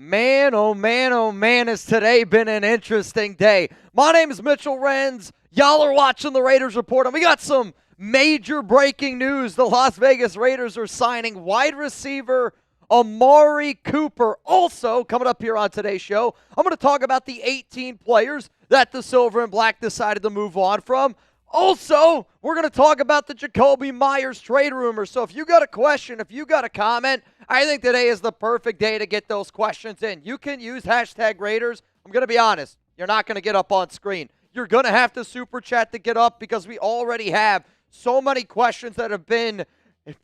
Man, oh man, oh man, has today been an interesting day. My name is Mitchell Renz. Y'all are watching the Raiders Report, and we got some major breaking news. The Las Vegas Raiders are signing wide receiver Amari Cooper. Also, coming up here on today's show, I'm going to talk about the 18 players that the Silver and Black decided to move on from. Also, we're going to talk about the Jakobi Meyers trade rumor. So if you got a question, if you got a comment, I think today is the perfect day to get those questions in. You can use hashtag Raiders. I'm going to be honest, you're not going to get up on screen. You're going to have to super chat to get up because we already have so many questions that have been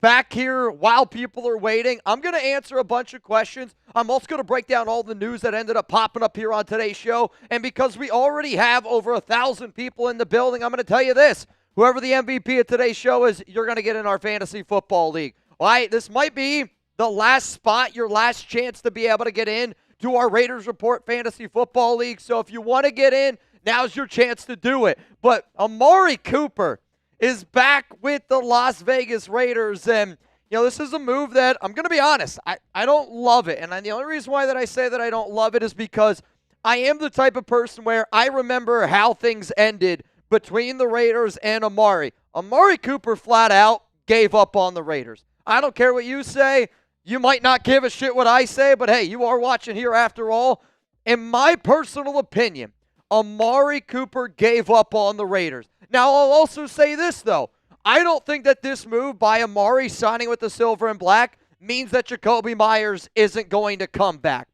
back here while people are waiting. I'm going to answer a bunch of questions. I'm also going to break down all the news that ended up popping up here on today's show. And because we already have over 1,000 people in the building, I'm going to tell you this. Whoever the MVP of today's show is, you're going to get in our fantasy football league. All right, this might be the last spot, your last chance to be able to get in to our Raiders Report Fantasy Football League. So if you want to get in, now's your chance to do it. But Amari Cooper is back with the Las Vegas Raiders. And, this is a move that, I'm going to be honest, I don't love it. And the only reason why that I say that I don't love it is because I am the type of person where I remember how things ended between the Raiders and Amari. Amari Cooper flat out gave up on the Raiders. I don't care what you say. You might not give a shit what I say, but hey, you are watching here after all. In my personal opinion, Amari Cooper gave up on the Raiders. Now, I'll also say this, though. I don't think that this move by Amari signing with the Silver and Black means that Jakobi Meyers isn't going to come back.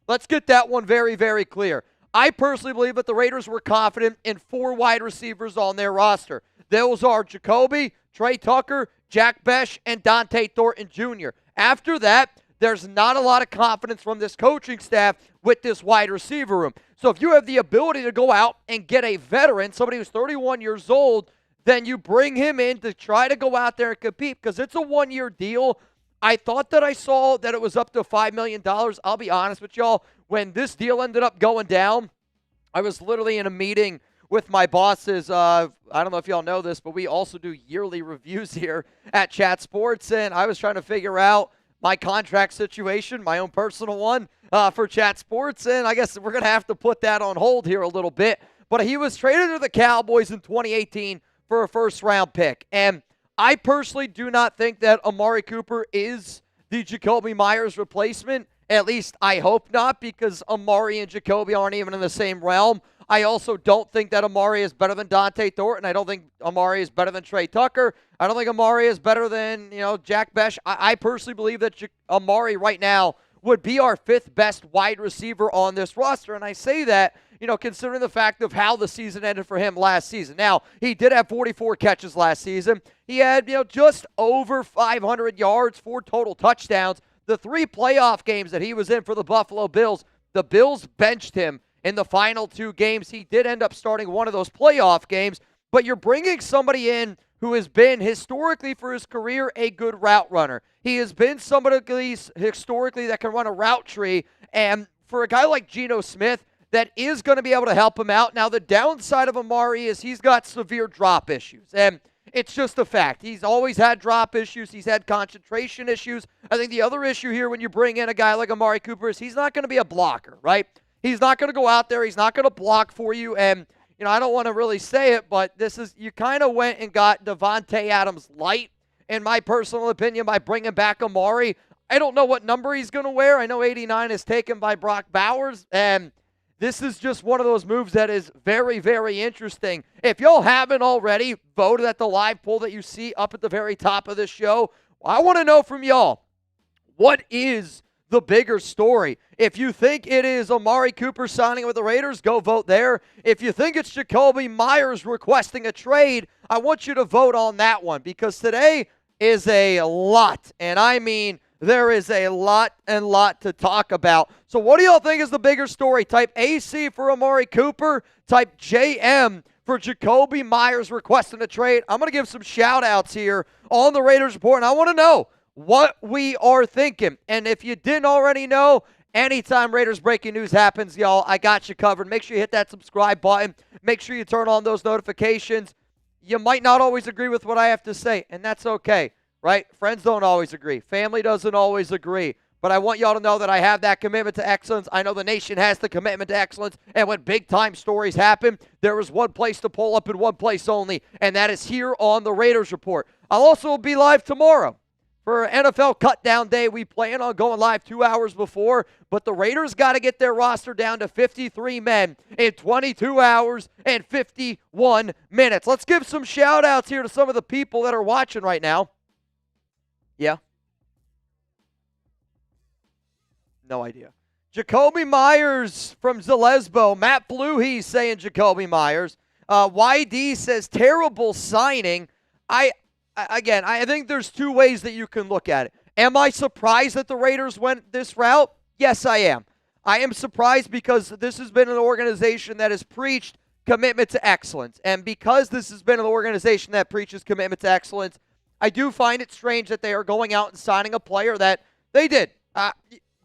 Let's get that one very, very clear. I personally believe that the Raiders were confident in 4 wide receivers on their roster. Those are Jakobi, Trey Tucker, Jack Bech, and Dante Thornton Jr. After that, there's not a lot of confidence from this coaching staff with this wide receiver room. So if you have the ability to go out and get a veteran, somebody who's 31 years old, then you bring him in to try to go out there and compete because it's a one-year deal. I thought that I saw that it was up to $5 million. I'll be honest with y'all. When this deal ended up going down, I was literally in a meeting with my bosses. I don't know if y'all know this, but we also do yearly reviews here at Chat Sports, and I was trying to figure out my contract situation, my own personal one for Chat Sports, and I guess we're going to have to put that on hold here a little bit. But he was traded to the Cowboys in 2018 for a first-round pick, and I personally do not think that Amari Cooper is the Jakobi Meyers replacement. At least I hope not, because Amari and Jakobi aren't even in the same realm. I also don't think that Amari is better than Dante Thornton. I don't think Amari is better than Trey Tucker. I don't think Amari is better than, Jack Bech. I personally believe that Amari right now would be our 5th best wide receiver on this roster. And I say that, considering the fact of how the season ended for him last season. Now, he did have 44 catches last season. He had, just over 500 yards, 4 total touchdowns. The 3 playoff games that he was in for the Buffalo Bills, the Bills benched him in the final 2 games. He did end up starting one of those playoff games, but you're bringing somebody in who has been historically for his career a good route runner. He has been somebody historically that can run a route tree, and for a guy like Geno Smith, that is going to be able to help him out. Now, the downside of Amari is he's got severe drop issues, and it's just a fact. He's always had drop issues. He's had concentration issues. I think the other issue here when you bring in a guy like Amari Cooper is he's not going to be a blocker, right? He's not going to go out there. He's not going to block for you. And, I don't want to really say it, but you kind of went and got Devontae Adams light, in my personal opinion, by bringing back Amari. I don't know what number he's going to wear. I know 89 is taken by Brock Bowers, and this is just one of those moves that is very, very interesting. If y'all haven't already voted at the live poll that you see up at the very top of this show, I want to know from y'all, what is the bigger story? If you think it is Amari Cooper signing with the Raiders, go vote there. If you think it's Jakobi Meyers requesting a trade, I want you to vote on that one because today is a lot, and I mean there is a lot to talk about. So what do y'all think is the bigger story? Type AC for Amari Cooper. Type JM for Jakobi Meyers requesting a trade. I'm going to give some shout-outs here on the Raiders Report, and I want to know what we are thinking. And if you didn't already know, anytime Raiders breaking news happens, y'all, I got you covered. Make sure you hit that subscribe button. Make sure you turn on those notifications. You might not always agree with what I have to say, and that's okay, right? Friends don't always agree. Family doesn't always agree. but I want y'all to know that I have that commitment to excellence. I know the nation has the commitment to excellence, and when big-time stories happen, there is one place to pull up and one place only, and that is here on the Raiders Report. I'll also be live tomorrow for NFL Cutdown Day. We plan on going live 2 hours before, but the Raiders got to get their roster down to 53 men in 22 hours and 51 minutes. Let's give some shout-outs here to some of the people that are watching right now. Yeah. No idea. Jakobi Meyers from Zalesbo. Matt Fluhey saying Jakobi Meyers. YD says terrible signing. I think there's two ways that you can look at it. Am I surprised that the Raiders went this route? Yes, I am. I am surprised because this has been an organization that has preached commitment to excellence. And because this has been an organization that preaches commitment to excellence, I do find it strange that they are going out and signing a player that they did.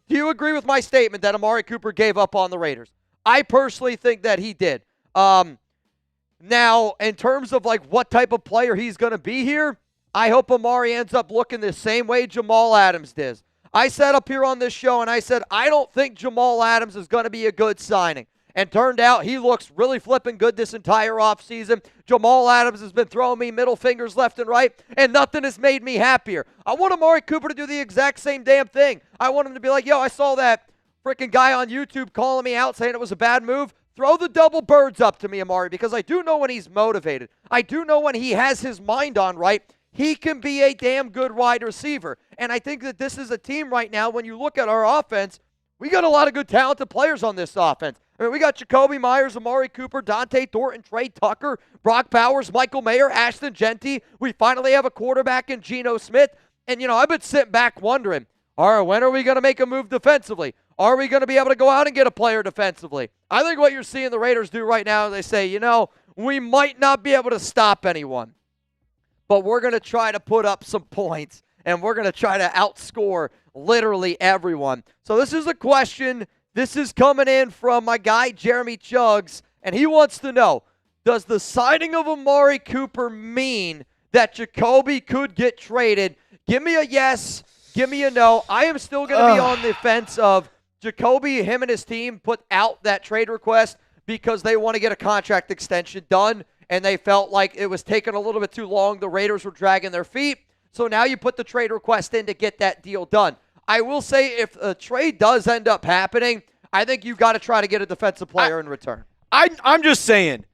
Do you agree with my statement that Amari Cooper gave up on the Raiders? I personally think that he did. Now, in terms of like what type of player he's going to be here, I hope Amari ends up looking the same way Jamal Adams did. I sat up here on this show and I said, I don't think Jamal Adams is going to be a good signing. And turned out he looks really flipping good this entire offseason. Jamal Adams has been throwing me middle fingers left and right, and nothing has made me happier. I want Amari Cooper to do the exact same damn thing. I want him to be like, yo, I saw that freaking guy on YouTube calling me out saying it was a bad move. Throw the double birds up to me, Amari, because I do know when he's motivated. I do know when he has his mind on right, he can be a damn good wide receiver. And I think that this is a team right now, when you look at our offense, we got a lot of good talented players on this offense. I mean, we got Jakobi Meyers, Amari Cooper, Dante Thornton, Trey Tucker, Brock Bowers, Michael Mayer, Ashton Genty. We finally have a quarterback in Geno Smith. And, I've been sitting back wondering, all right, when are we going to make a move defensively? Are we going to be able to go out and get a player defensively? I think what you're seeing the Raiders do right now, they say, we might not be able to stop anyone, but we're going to try to put up some points, and we're going to try to outscore literally everyone. So this is a question. This is coming in from my guy, Jeremy Chuggs, and he wants to know, does the signing of Amari Cooper mean that Jakobi could get traded? Give me a yes. Give me a no. I am still going to be on the fence of Jakobi. Him and his team put out that trade request because they want to get a contract extension done, and they felt like it was taking a little bit too long. The Raiders were dragging their feet. So now you put the trade request in to get that deal done. I will say if a trade does end up happening, I think you've got to try to get a defensive player in return. I'm just saying,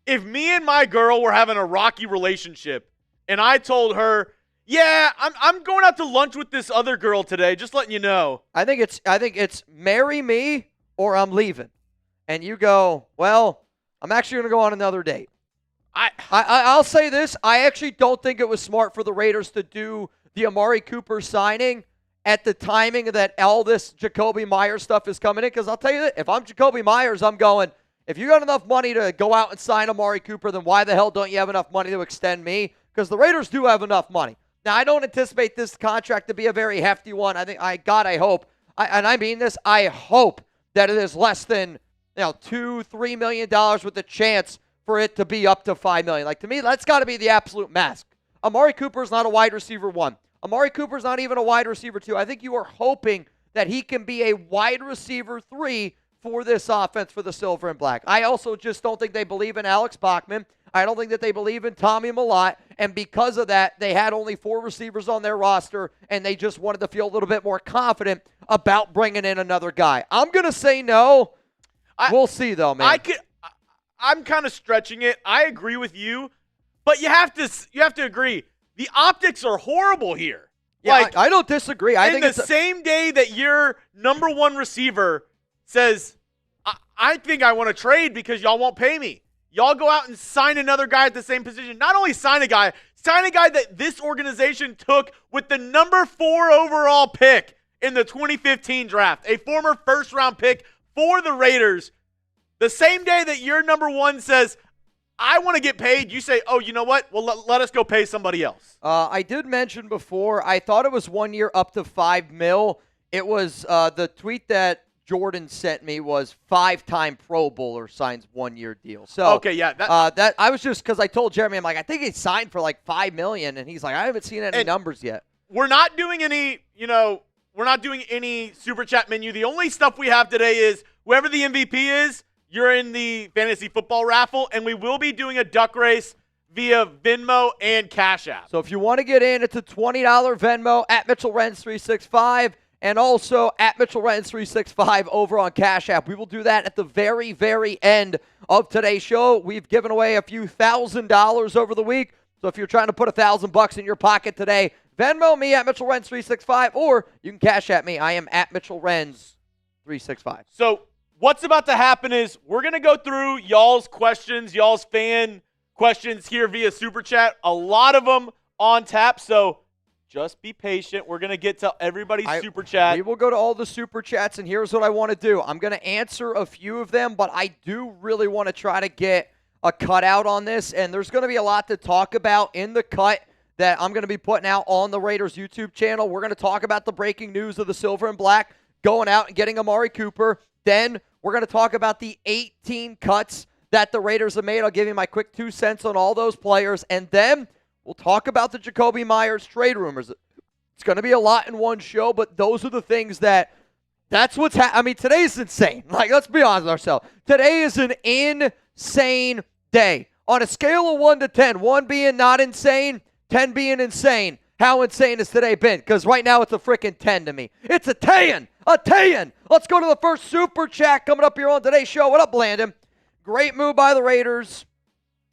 if me and my girl were having a rocky relationship and I told her, yeah, I'm going out to lunch with this other girl today, just letting you know. I think it's marry me or I'm leaving. And you go, well, I'm actually going to go on another date. I'll say this. I actually don't think it was smart for the Raiders to do the Amari Cooper signing at the timing that all this Jakobi Meyers stuff is coming in. Because I'll tell you that if I'm Jakobi Meyers, I'm going, if you got enough money to go out and sign Amari Cooper, then why the hell don't you have enough money to extend me? Because the Raiders do have enough money. Now, I don't anticipate this contract to be a very hefty one. I hope, and I mean this, I hope that it is less than $2-3 million with a chance for it to be up to $5 million. Like, to me, that's got to be the absolute max. Amari Cooper's not a wide receiver 1. Amari Cooper's not even a wide receiver 2. I think you are hoping that he can be a wide receiver 3 for this offense for the Silver and Black. I also just don't think they believe in Alex Bachman. I don't think that they believe in Tommy Millott. And because of that, they had only 4 receivers on their roster, and they just wanted to feel a little bit more confident about bringing in another guy. I'm going to say no. We'll see, though, man. I'm kind of stretching it. I agree with you, but you have to agree. The optics are horrible here. Yeah, I don't disagree. I think the same day that your number 1 receiver says, I think I want to trade because y'all won't pay me. Y'all go out and sign another guy at the same position. Not only sign a guy that this organization took with the number 4 overall pick in the 2015 draft, a former first-round pick for the Raiders. The same day that your number 1 says, I want to get paid, you say, oh, you know what? Well, let us go pay somebody else. I did mention before, I thought it was 1 year up to $5 million. It was the tweet that Jordan sent me was 5-time Pro Bowler signs 1-year deal. So okay, yeah, that I was just because I told Jeremy, I'm like, I think he signed for like $5 million, and he's like, I haven't seen any numbers yet. We're not doing any, we're not doing any Super Chat menu. The only stuff we have today is whoever the MVP is, you're in the fantasy football raffle, and we will be doing a duck race via Venmo and Cash App. So if you want to get in, it's a $20 Venmo at Mitchell Renz 365 and also at Mitchell Renz 365 over on Cash App. We will do that at the very, very end of today's show. We've given away a few $1,000s over the week. So if you're trying to put $1,000 in your pocket today, Venmo me at Mitchell Renz 365, or you can Cash App me. I am at Mitchell Renz 365. So what's about to happen is we're going to go through y'all's questions, y'all's fan questions here via Super Chat. A lot of them on tap, so just be patient. We're going to get to everybody's Super Chat. We will go to all the Super Chats, and here's what I want to do. I'm going to answer a few of them, but I do really want to try to get a cutout on this, and there's going to be a lot to talk about in the cut that I'm going to be putting out on the Raiders YouTube channel. We're going to talk about the breaking news of the Silver and Black going out and getting Amari Cooper. Then we're going to talk about the 18 cuts that the Raiders have made. I'll give you my quick 2 cents on all those players. And then we'll talk about the Jakobi Meyers trade rumors. It's going to be a lot in one show, but those are the things that's what's happening. I mean, today is insane. Like, let's be honest with ourselves. Today is an insane day. On a scale of 1 to 10, 1 being not insane, 10 being insane. How insane has today been? Because right now it's a freaking 10 to me. It's a 10. A 10. Let's go to the first Super Chat coming up here on today's show. What up, Landon? Great move by the Raiders.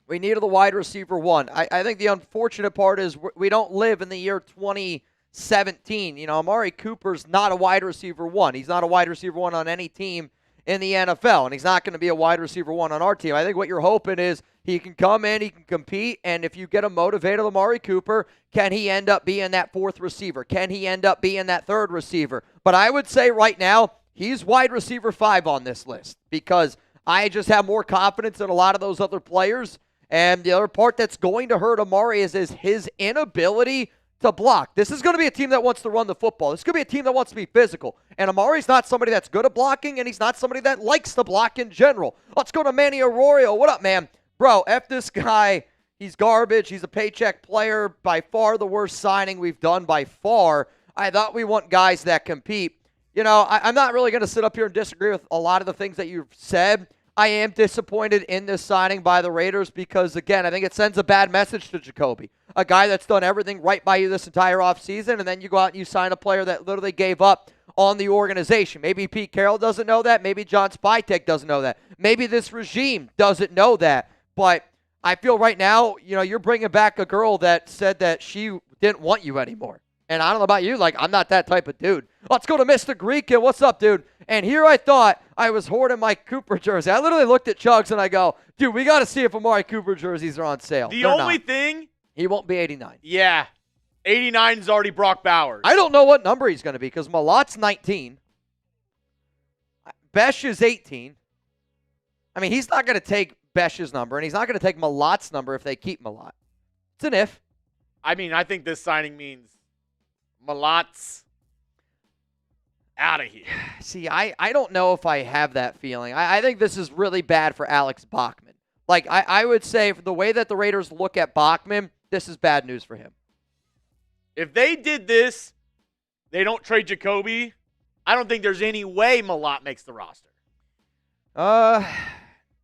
We needed the wide receiver one. I think the unfortunate part is we don't live in the year 2017. You know, Amari Cooper's not a wide receiver one. He's not a wide receiver one on any team in the NFL, and he's not going to be a wide receiver one on our team. I think what you're hoping is he can come in, he can compete, and if you get a motivated Amari Cooper, can he end up being that fourth receiver? Can he end up being that third receiver? But I would say right now, he's wide receiver 5 on this list because I just have more confidence in a lot of those other players. And the other part that's going to hurt Amari is his inability to block. This is going to be a team that wants to run the football. This is going to be a team that wants to be physical. And Amari's not somebody that's good at blocking, and he's not somebody that likes to block in general. Let's go to Manny Arroyo. What up, man? Bro, F this guy. He's garbage. He's a paycheck player. By far the worst signing we've done by far. I thought we want guys that compete. You know, I'm not really going to sit up here and disagree with a lot of the things that you've said. I am disappointed in this signing by the Raiders because, again, I think it sends a bad message to Jakobi. A guy that's done everything right by you this entire offseason, and then you go out and you sign a player that literally gave up on the organization. Maybe Pete Carroll doesn't know that. Maybe John Spytek doesn't know that. Maybe this regime doesn't know that. But I feel right now, you know, you're bringing back a girl that said that she didn't want you anymore. And I don't know about you, like, I'm not that type of dude. Let's go to Mr. Greekin. What's up, dude? And here I thought I was hoarding my Cooper jersey. I literally looked at Chugs and I go, dude, we got to see if Amari Cooper jerseys are on sale. The only thing. He won't be 89. Yeah. 89 is already Brock Bowers. I don't know what number he's going to be because Malot's 19. Besh is 18. I mean, he's not going to take Besh's number, and he's not going to take Malot's number if they keep Malott. It's an if. I mean, I think this signing means Malot's out of here. See, I don't know if I have that feeling. I think this is really bad for Alex Bachman. Like, I would say for the way that the Raiders look at Bachman, this is bad news for him. If they did this, they don't trade Jakobi, I don't think there's any way Malott makes the roster.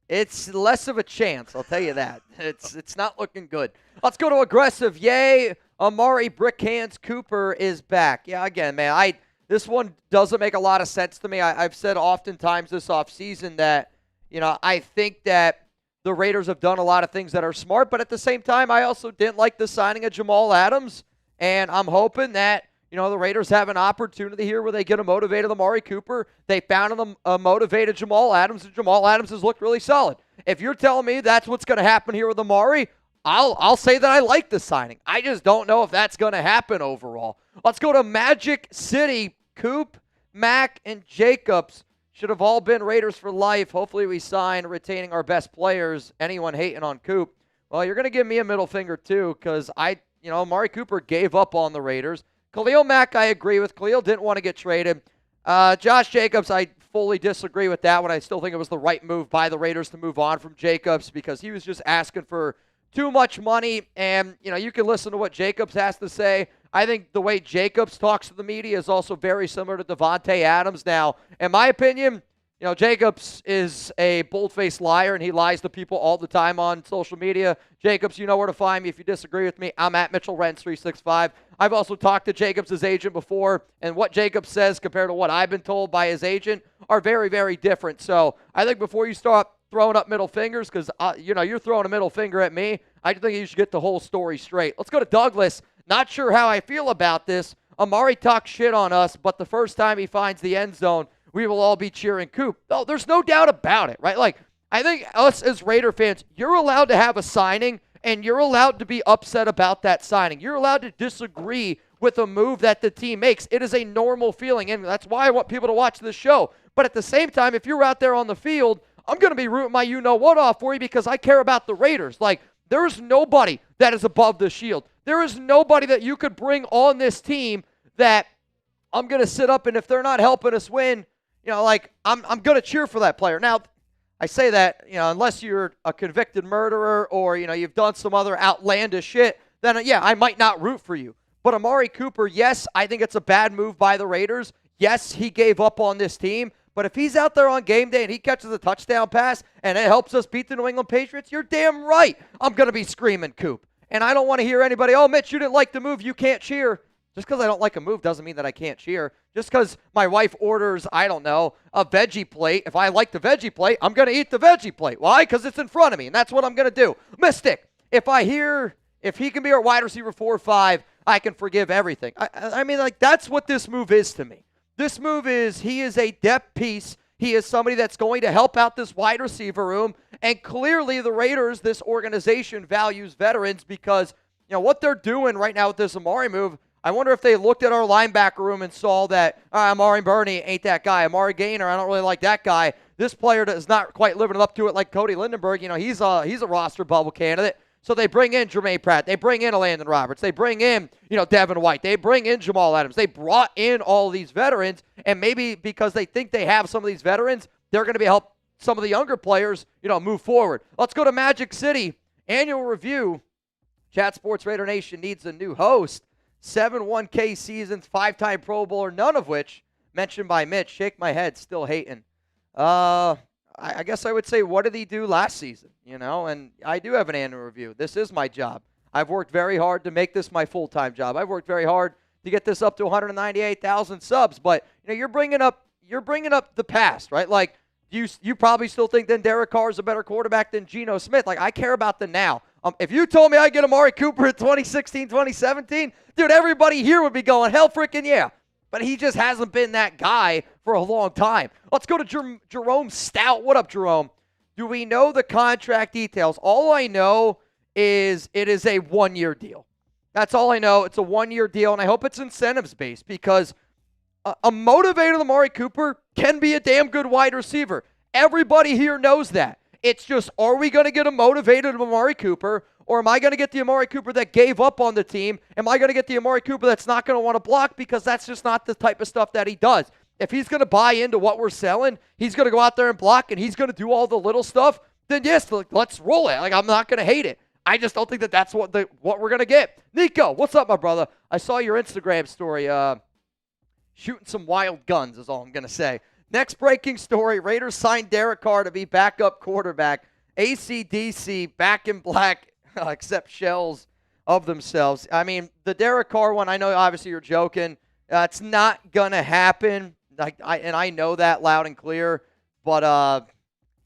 It's less of a chance, I'll tell you that. It's not looking good. Let's go to aggressive. Yay, Amari Brickhands Cooper is back. Yeah, again, man, this one doesn't make a lot of sense to me. I've said oftentimes this offseason that, you know, I think that the Raiders have done a lot of things that are smart, but at the same time, I also didn't like the signing of Jamal Adams, and I'm hoping that, you know, the Raiders have an opportunity here where they get a motivated Amari Cooper. They found a motivated Jamal Adams, and Jamal Adams has looked really solid. If you're telling me that's what's going to happen here with Amari, I'll say that I like the signing. I just don't know if that's going to happen overall. Let's go to Magic City. Coop, Mack, and Jacobs should have all been Raiders for life. Hopefully we sign retaining our best players. Anyone hating on Coop? Well, you're going to give me a middle finger too because Amari Cooper gave up on the Raiders. Khalil Mack, I agree with. Khalil didn't want to get traded. Josh Jacobs, I fully disagree with that one. I still think it was the right move by the Raiders to move on from Jacobs because he was just asking for too much money. And, you can listen to what Jacobs has to say. I think the way Jacobs talks to the media is also very similar to Devontae Adams. Now, in my opinion, Jacobs is a bold-faced liar, and he lies to people all the time on social media. Jacobs, you know where to find me. If you disagree with me, I'm at Mitchell Renz 365. I've also talked to Jacobs' agent before, and what Jacobs says compared to what I've been told by his agent are very, very different. So I think before you start throwing up middle fingers, because, you're throwing a middle finger at me, I think you should get the whole story straight. Let's go to Douglas. Not sure how I feel about this. Amari talks shit on us, but the first time he finds the end zone, we will all be cheering Coop. Oh, there's no doubt about it, right? Like, I think us as Raider fans, you're allowed to have a signing, and you're allowed to be upset about that signing. You're allowed to disagree with a move that the team makes. It is a normal feeling, and that's why I want people to watch this show. But at the same time, if you're out there on the field, I'm going to be rooting my you-know-what off for you because I care about the Raiders. Like, there is nobody that is above the shield. There is nobody that you could bring on this team that I'm going to sit up, and if they're not helping us win, I'm going to cheer for that player. Now, I say that, unless you're a convicted murderer or, you've done some other outlandish shit, then, I might not root for you. But Amari Cooper, yes, I think it's a bad move by the Raiders. Yes, he gave up on this team. But if he's out there on game day and he catches a touchdown pass and it helps us beat the New England Patriots, you're damn right I'm going to be screaming Coop. And I don't want to hear anybody, oh, Mitch, you didn't like the move, you can't cheer. Just because I don't like a move doesn't mean that I can't cheer. Just because my wife orders, I don't know, a veggie plate, if I like the veggie plate, I'm going to eat the veggie plate. Why? Because it's in front of me, and that's what I'm going to do. Mystic, if he can be our wide receiver 4 or 5, I can forgive everything. I mean, that's what this move is to me. This move is, he is a depth piece. He is somebody that's going to help out this wide receiver room, and clearly the Raiders, this organization, values veterans because, what they're doing right now with this Amari move, I wonder if they looked at our linebacker room and saw that Amari Burney ain't that guy. Amari Gaynor, I don't really like that guy. This player is not quite living up to it like Cody Lindenberg. He's a roster bubble candidate. So they bring in Jermaine Pratt. They bring in Landon Roberts. They bring in, Devin White. They bring in Jamal Adams. They brought in all these veterans, and maybe because they think they have some of these veterans, they're going to help some of the younger players, move forward. Let's go to Magic City. Annual review. Chat Sports Raider Nation needs a new host. 7 1K seasons, 5-time Pro Bowler, none of which mentioned by Mitch. Shake my head, still hating. I guess I would say, what did he do last season? And I do have an annual review. This is my job. I've worked very hard to make this my full-time job. I've worked very hard to get this up to 198,000 subs. But you're bringing up the past, right? Like you probably still think that Derek Carr is a better quarterback than Geno Smith. Like, I care about the now. If you told me I'd get Amari Cooper in 2016, 2017, dude, everybody here would be going, hell freaking yeah. But he just hasn't been that guy for a long time. Let's go to Jerome Stout. What up, Jerome? Do we know the contract details? All I know is it is a 1-year deal. That's all I know. It's a 1-year deal, and I hope it's incentives-based because a motivated Amari Cooper can be a damn good wide receiver. Everybody here knows that. It's just, are we going to get a motivated Amari Cooper, or am I going to get the Amari Cooper that gave up on the team? Am I going to get the Amari Cooper that's not going to want to block because that's just not the type of stuff that he does? If he's going to buy into what we're selling, he's going to go out there and block, and he's going to do all the little stuff, then yes, let's roll it. I'm not going to hate it. I just don't think that that's what we're going to get. Nico, what's up, my brother? I saw your Instagram story. Shooting some wild guns is all I'm going to say. Next breaking story, Raiders signed Derek Carr to be backup quarterback. AC/DC, back in black, except shells of themselves. I mean, the Derek Carr one, I know obviously you're joking. It's not going to happen, and I know that loud and clear. But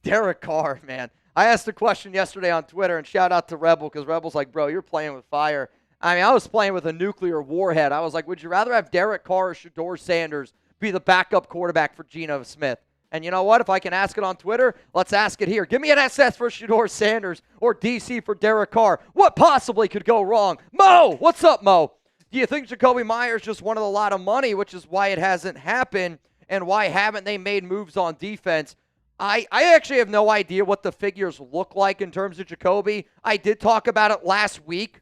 Derek Carr, man. I asked a question yesterday on Twitter, and shout out to Rebel, because Rebel's like, bro, you're playing with fire. I mean, I was playing with a nuclear warhead. I was like, would you rather have Derek Carr or Shedeur Sanders be the backup quarterback for Geno Smith? And you know what? If I can ask it on Twitter, let's ask it here. Give me an SS for Shedeur Sanders or DC for Derek Carr. What possibly could go wrong? Mo, what's up, Mo? Do you think Jakobi Meyers just wanted a lot of money, which is why it hasn't happened, and why haven't they made moves on defense? I actually have no idea what the figures look like in terms of Jakobi. I did talk about it last week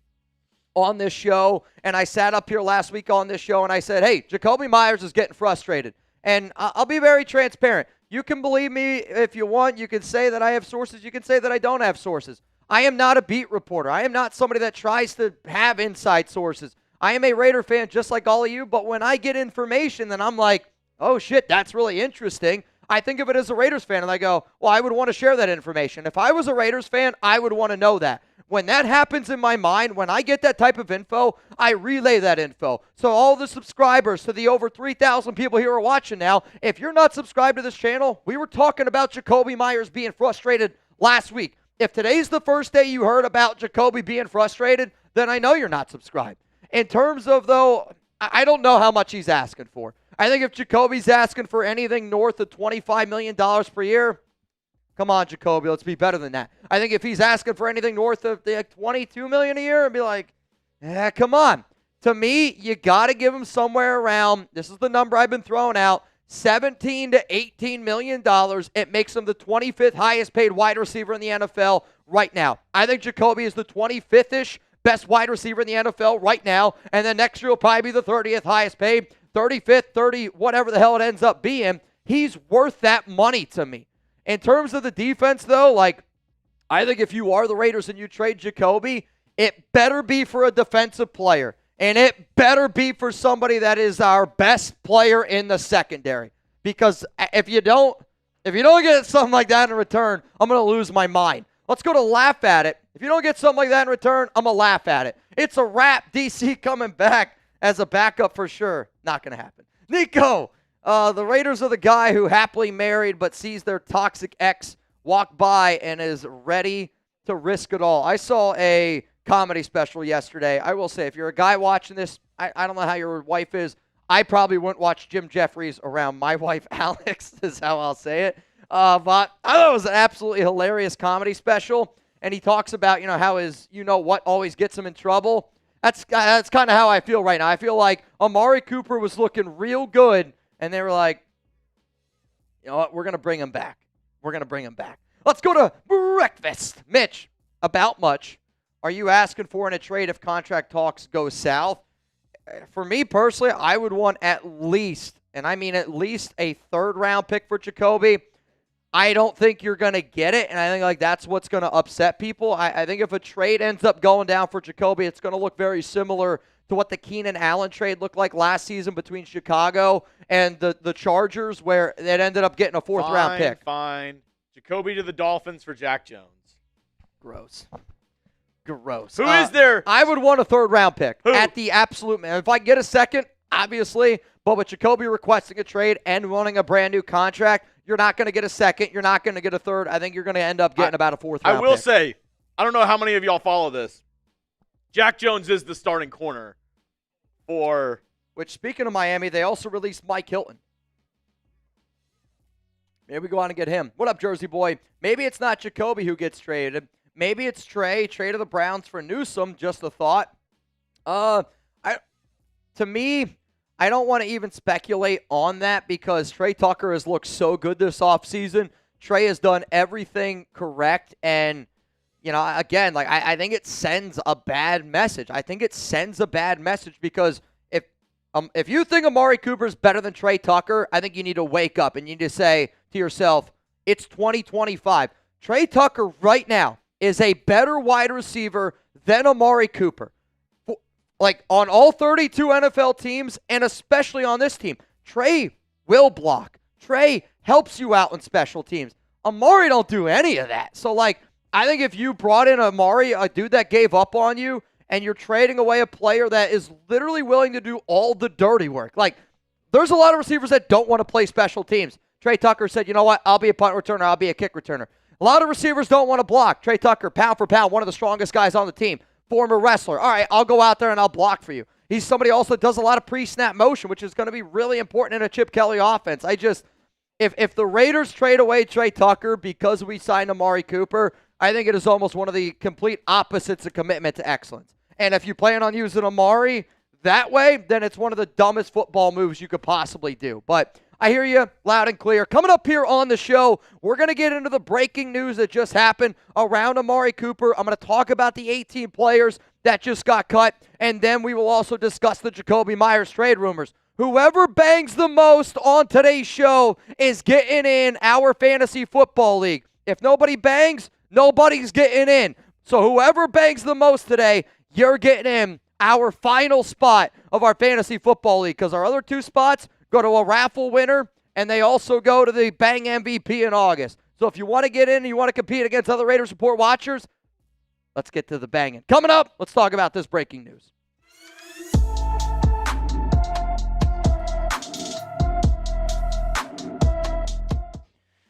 on this show, and I sat up here last week on this show, and I said, hey, Jakobi Meyers is getting frustrated. And I'll be very transparent. You can believe me if you want. You can say that I have sources. You can say that I don't have sources. I am not a beat reporter. I am not somebody that tries to have inside sources. I am a Raider fan just like all of you, but when I get information, then I'm like, oh shit, that's really interesting. I think of it as a Raiders fan, and I go, well, I would want to share that information. If I was a Raiders fan, I would want to know that. When that happens in my mind, when I get that type of info, I relay that info. So all the subscribers, to the over 3,000 people here are watching now, if you're not subscribed to this channel, we were talking about Jakobi Meyers being frustrated last week. If today's the first day you heard about Jakobi being frustrated, then I know you're not subscribed. In terms of, though, I don't know how much he's asking for. I think if Jakobi's asking for anything north of $25 million per year, come on, Jakobi, let's be better than that. I think if he's asking for anything north of $22 million a year, I'd be like, come on. To me, you got to give him somewhere around, this is the number I've been throwing out, $17 to $18 million. It makes him the 25th highest paid wide receiver in the NFL right now. I think Jakobi is the 25th-ish best wide receiver in the NFL right now, and then next year will probably be the 30th highest paid, 35th, 30, whatever the hell it ends up being. He's worth that money to me. In terms of the defense, though, I think if you are the Raiders and you trade Jakobi, it better be for a defensive player, and it better be for somebody that is our best player in the secondary. Because if you don't get something like that in return, I'm going to lose my mind. Let's go to laugh at it. If you don't get something like that in return, I'm going to laugh at it. It's a wrap. DC coming back as a backup for sure. Not going to happen. Nico, the Raiders are the guy who happily married but sees their toxic ex walk by and is ready to risk it all. I saw a comedy special yesterday. I will say, if you're a guy watching this, I don't know how your wife is. I probably wouldn't watch Jim Jeffries around my wife, Alex, is how I'll say it. But I thought it was an absolutely hilarious comedy special. And he talks about, how his, what always gets him in trouble. That's kind of how I feel right now. I feel like Amari Cooper was looking real good, and they were like, you know what, we're going to bring him back. We're going to bring him back. Let's go to breakfast. Mitch, about much are you asking for in a trade if contract talks go south? For me personally, I would want at least, and I mean at least, a third-round pick for Jakobi. I don't think you're going to get it, and I think that's what's going to upset people. I think if a trade ends up going down for Jakobi, it's going to look very similar to what the Keenan Allen trade looked like last season between Chicago and the Chargers, where it ended up getting a fourth-round pick. Fine. Jakobi to the Dolphins for Jack Jones. Gross. Gross. Who is there? I would want a third-round pick. Who? At the absolute minimum. If I get a second, obviously, but with Jakobi requesting a trade and wanting a brand-new contract, you're not going to get a second. You're not going to get a third. I think you're going to end up getting about a fourth-round pick. I will say, I don't know how many of y'all follow this. Jack Jones is the starting corner for... Which, speaking of Miami, they also released Mike Hilton. Maybe we go on and get him. What up, Jersey boy? Maybe it's not Jakobi who gets traded. Maybe it's Trey. Trade to the Browns for Newsome. Just a thought. To me, I don't want to even speculate on that because Trey Tucker has looked so good this offseason. Trey has done everything correct. And, again, I think it sends a bad message. I think it sends a bad message because if you think Amari Cooper is better than Trey Tucker, I think you need to wake up and you need to say to yourself, it's 2025. Trey Tucker right now is a better wide receiver than Amari Cooper. On all 32 NFL teams, and especially on this team, Trey will block. Trey helps you out in special teams. Amari don't do any of that. So, I think if you brought in Amari, a dude that gave up on you, and you're trading away a player that is literally willing to do all the dirty work. There's a lot of receivers that don't want to play special teams. Trey Tucker said, you know what, I'll be a punt returner, I'll be a kick returner. A lot of receivers don't want to block. Trey Tucker, pound for pound, one of the strongest guys on the team. Former wrestler. All right, I'll go out there and I'll block for you. He's somebody also that does a lot of pre-snap motion, which is going to be really important in a Chip Kelly offense. If the Raiders trade away Trey Tucker because we signed Amari Cooper, I think it is almost one of the complete opposites of commitment to excellence. And if you plan on using Amari that way, then it's one of the dumbest football moves you could possibly do. But I hear you loud and clear. Coming up here on the show, we're going to get into the breaking news that just happened around Amari Cooper. I'm going to talk about the 18 players that just got cut, and then we will also discuss the Jakobi Meyers trade rumors. Whoever bangs the most on today's show is getting in our fantasy football league. If nobody bangs, nobody's getting in. So whoever bangs the most today, you're getting in our final spot of our fantasy football league, because our other 2 spots go to a raffle winner, and they also go to the Bang MVP in August. So if you want to get in and you want to compete against other Raiders Report watchers, let's get to the banging. Coming up, let's talk about this breaking news.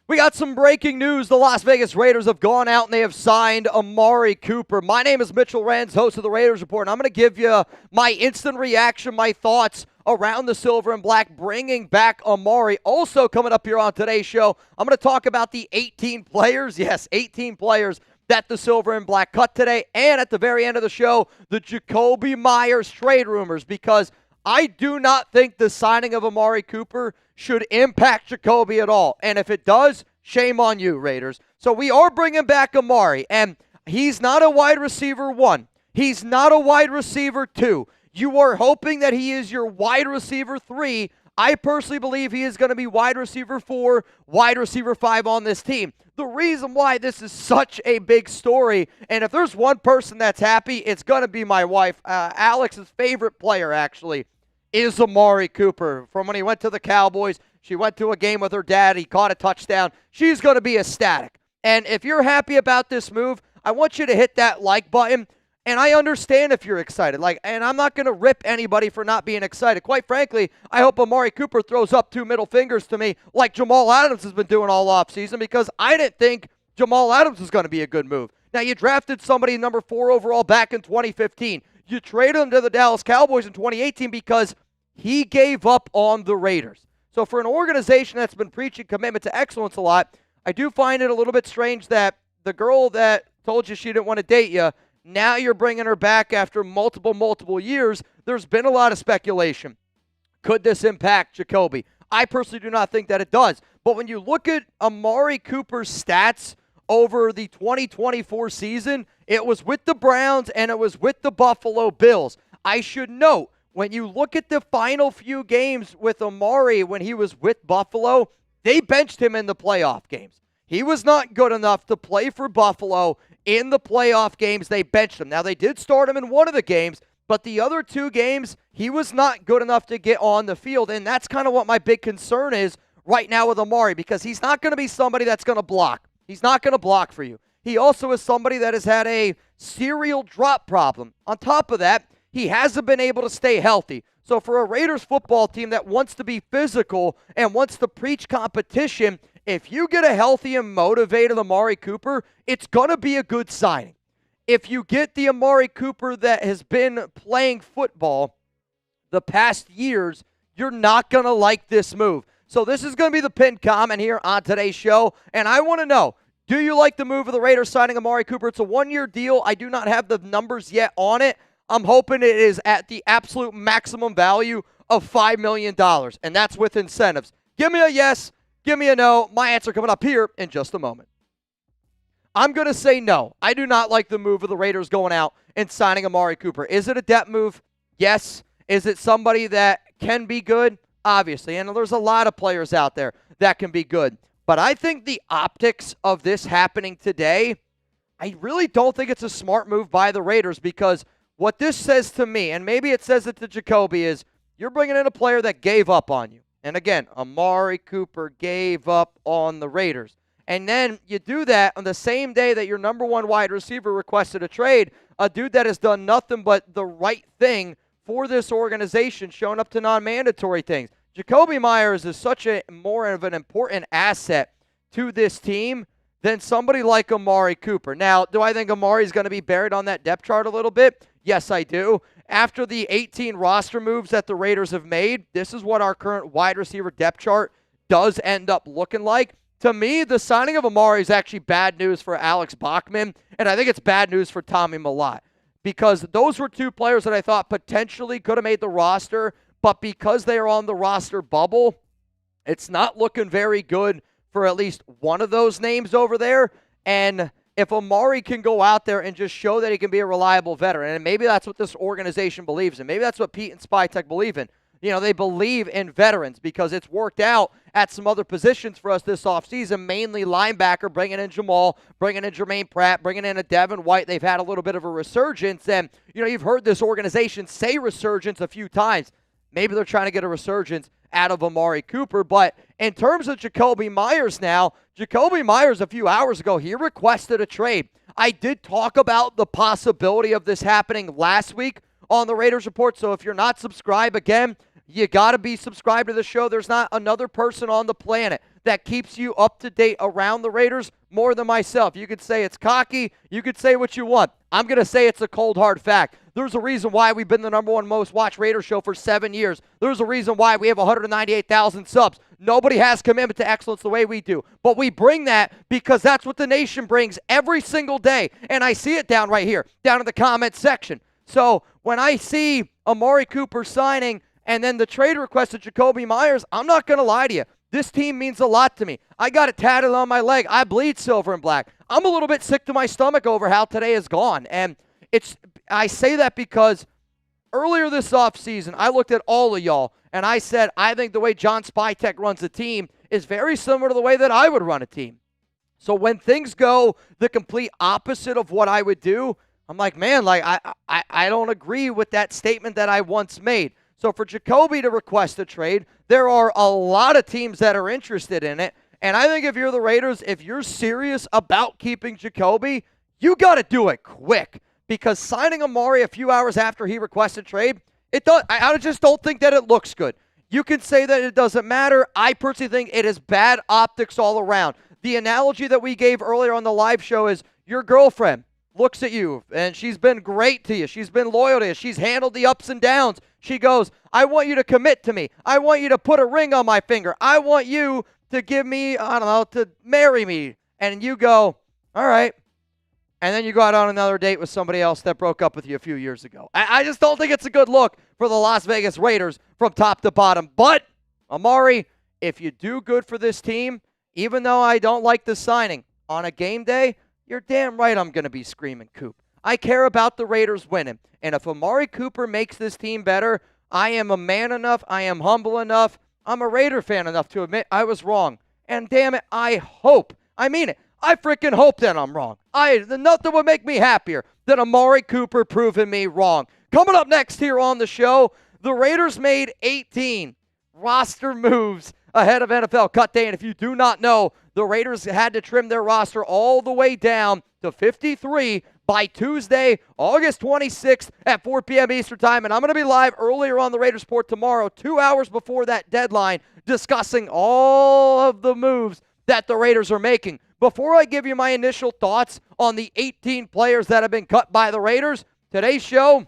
We got some breaking news. The Las Vegas Raiders have gone out and they have signed Amari Cooper. My name is Mitchell Renz, host of the Raiders Report, and I'm going to give you my instant reaction, my thoughts around the silver and black, bringing back Amari. Also coming up here on today's show, I'm going to talk about the 18 players, yes, 18 players that the silver and black cut today. And at the very end of the show, the Jakobi Meyers trade rumors, because I do not think the signing of Amari Cooper should impact Jakobi at all. And if it does, shame on you, Raiders. So we are bringing back Amari, and he's not a wide receiver 1. He's not a wide receiver 2. You are hoping that he is your wide receiver 3. I personally believe he is going to be wide receiver 4, wide receiver 5 on this team. The reason why this is such a big story, and if there's one person that's happy, it's going to be my wife. Alex's favorite player, actually, is Amari Cooper. From when he went to the Cowboys, she went to a game with her dad, he caught a touchdown. She's going to be ecstatic. And if you're happy about this move, I want you to hit that like button. And I understand if you're excited. And I'm not going to rip anybody for not being excited. Quite frankly, I hope Amari Cooper throws up 2 middle fingers to me like Jamal Adams has been doing all offseason, because I didn't think Jamal Adams was going to be a good move. Now, you drafted somebody number 4 overall back in 2015. You traded him to the Dallas Cowboys in 2018 because he gave up on the Raiders. So for an organization that's been preaching commitment to excellence a lot, I do find it a little bit strange that the girl that told you she didn't want to date you, now you're bringing her back after multiple years. There's been a lot of speculation. Could this impact Jakobi? I personally do not think that it does. But when you look at Amari Cooper's stats over the 2024 season, it was with the Browns and it was with the Buffalo Bills. I should note, when you look at the final few games with Amari when he was with Buffalo, they benched him in the playoff games. He was not good enough to play for Buffalo in the playoff games. They benched him. Now, they did start him in one of the games, but the other 2 games, he was not good enough to get on the field, and that's kind of what my big concern is right now with Amari, because he's not going to be somebody that's going to block. He's not going to block for you. He also is somebody that has had a serial drop problem. On top of that, he hasn't been able to stay healthy. So for a Raiders football team that wants to be physical and wants to preach competition, if you get a healthy and motivated Amari Cooper, it's going to be a good signing. If you get the Amari Cooper that has been playing football the past years, you're not going to like this move. So this is going to be the pinned comment here on today's show, and I want to know, do you like the move of the Raiders signing Amari Cooper? It's a 1-year deal. I do not have the numbers yet on it. I'm hoping it is at the absolute maximum value of $5 million, and that's with incentives. Give me a yes, give me a no. My answer coming up here in just a moment. I'm going to say no. I do not like the move of the Raiders going out and signing Amari Cooper. Is it a depth move? Yes. Is it somebody that can be good? Obviously, and there's a lot of players out there that can be good. But I think the optics of this happening today, I really don't think it's a smart move by the Raiders, because what this says to me, and maybe it says it to Jakobi, is you're bringing in a player that gave up on you. And again, Amari Cooper gave up on the Raiders. And then you do that on the same day that your number 1 wide receiver requested a trade, a dude that has done nothing but the right thing for this organization, showing up to non-mandatory things. Jakobi Meyers is such a more of an important asset to this team than somebody like Amari Cooper. Now, do I think Amari is going to be buried on that depth chart a little bit? Yes, I do. After the 18 roster moves that the Raiders have made, this is what our current wide receiver depth chart does end up looking like. To me, the signing of Amari is actually bad news for Alex Bachman, and I think it's bad news for Tommy Millott, because those were 2 players that I thought potentially could have made the roster, but because they are on the roster bubble, it's not looking very good for at least one of those names over there. And if Amari can go out there and just show that he can be a reliable veteran, and maybe that's what this organization believes in, maybe that's what Pete and Spytek believe in, They believe in veterans because it's worked out at some other positions for us this offseason, mainly linebacker, bringing in Jamal, bringing in Jermaine Pratt, bringing in a Devin White. They've had a little bit of a resurgence, and, you've heard this organization say resurgence a few times. Maybe they're trying to get a resurgence out of Amari Cooper, but in terms of Jakobi Meyers now, Jakobi Meyers a few hours ago, he requested a trade. I did talk about the possibility of this happening last week on the Raiders Report, so if you're not subscribed, again, you got to be subscribed to the show. There's not another person on the planet that keeps you up to date around the Raiders more than myself. You could say it's cocky. You could say what you want. I'm going to say it's a cold, hard fact. There's a reason why we've been the number one most watched Raiders show for 7 years. There's a reason why we have 198,000 subs. Nobody has commitment to excellence the way we do. But we bring that because that's what the nation brings every single day. And I see it down right here, down in the comment section. So when I see Amari Cooper signing and then the trade request of Jakobi Meyers, I'm not going to lie to you. This team means a lot to me. I got it tatted on my leg. I bleed silver and black. I'm a little bit sick to my stomach over how today is gone. And I say that because earlier this offseason, I looked at all of y'all, and I said, I think the way John Spytek runs the team is very similar to the way that I would run a team. So when things go the complete opposite of what I would do, I'm like, man, I don't agree with that statement that I once made. So for Jakobi to request a trade, there are a lot of teams that are interested in it. And I think if you're the Raiders, if you're serious about keeping Jakobi, you got to do it quick. Because signing Amari a few hours after he requested trade, I just don't think that it looks good. You can say that it doesn't matter. I personally think it is bad optics all around. The analogy that we gave earlier on the live show is your girlfriend looks at you, and she's been great to you. She's been loyal to you. She's handled the ups and downs. She goes, I want you to commit to me. I want you to put a ring on my finger. I want you to give me, to marry me. And you go, all right. And then you go out on another date with somebody else that broke up with you a few years ago. I just don't think it's a good look for the Las Vegas Raiders from top to bottom. But, Amari, if you do good for this team, even though I don't like the signing, on a game day, you're damn right I'm going to be screaming Coop. I care about the Raiders winning. And if Amari Cooper makes this team better, I am a man enough, I am humble enough, I'm a Raider fan enough to admit I was wrong. And damn it, I mean it, I freaking hope that I'm wrong. Nothing would make me happier than Amari Cooper proving me wrong. Coming up next here on the show, the Raiders made 18 roster moves ahead of NFL Cut Day. And if you do not know, the Raiders had to trim their roster all the way down to 53 by Tuesday, August 26th at 4 p.m. Eastern Time. And I'm going to be live earlier on the Raiders Report tomorrow, 2 hours before that deadline, discussing all of the moves that the Raiders are making. Before I give you my initial thoughts on the 18 players that have been cut by the Raiders, today's show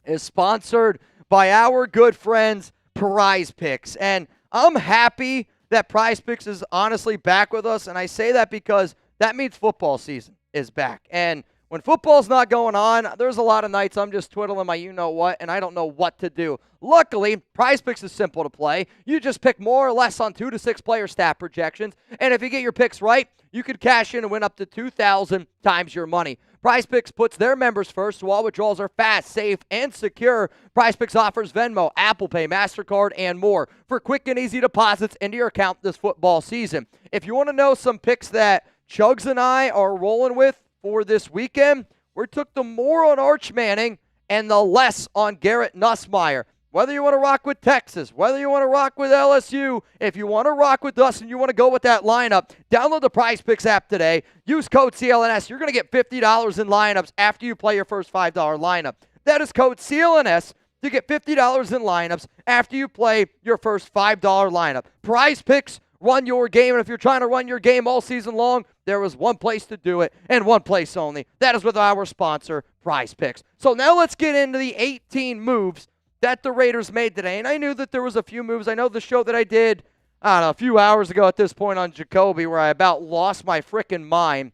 is sponsored by our good friends, PrizePicks. And I'm happy that PrizePicks is honestly back with us, and I say that because that means football season is back. And when football's not going on, there's a lot of nights I'm just twiddling my you-know-what, and I don't know what to do. Luckily, PrizePicks is simple to play. You just pick more or less on 2 to 6 player stat projections, and if you get your picks right, you could cash in and win up to 2,000 times your money. PrizePicks puts their members first, so all withdrawals are fast, safe, and secure. PrizePicks offers Venmo, Apple Pay, MasterCard, and more for quick and easy deposits into your account this football season. If you want to know some picks that Chugs and I are rolling with for this weekend, we took the more on Arch Manning and the less on Garrett Nussmeier. Whether you want to rock with Texas, whether you want to rock with LSU, if you want to rock with us and you want to go with that lineup, download the PrizePicks app today. Use code CLNS. You're going to get $50 in lineups after you play your first $5 lineup. That is code CLNS to get $50 in lineups after you play your first $5 lineup. PrizePicks, run your game, and if you're trying to run your game all season long, there is one place to do it and one place only. That is with our sponsor, PrizePicks. So now let's get into the 18 moves that the Raiders made today. And I knew that there was a few moves. I know the show that I did, a few hours ago at this point on Jakobi, where I about lost my freaking mind.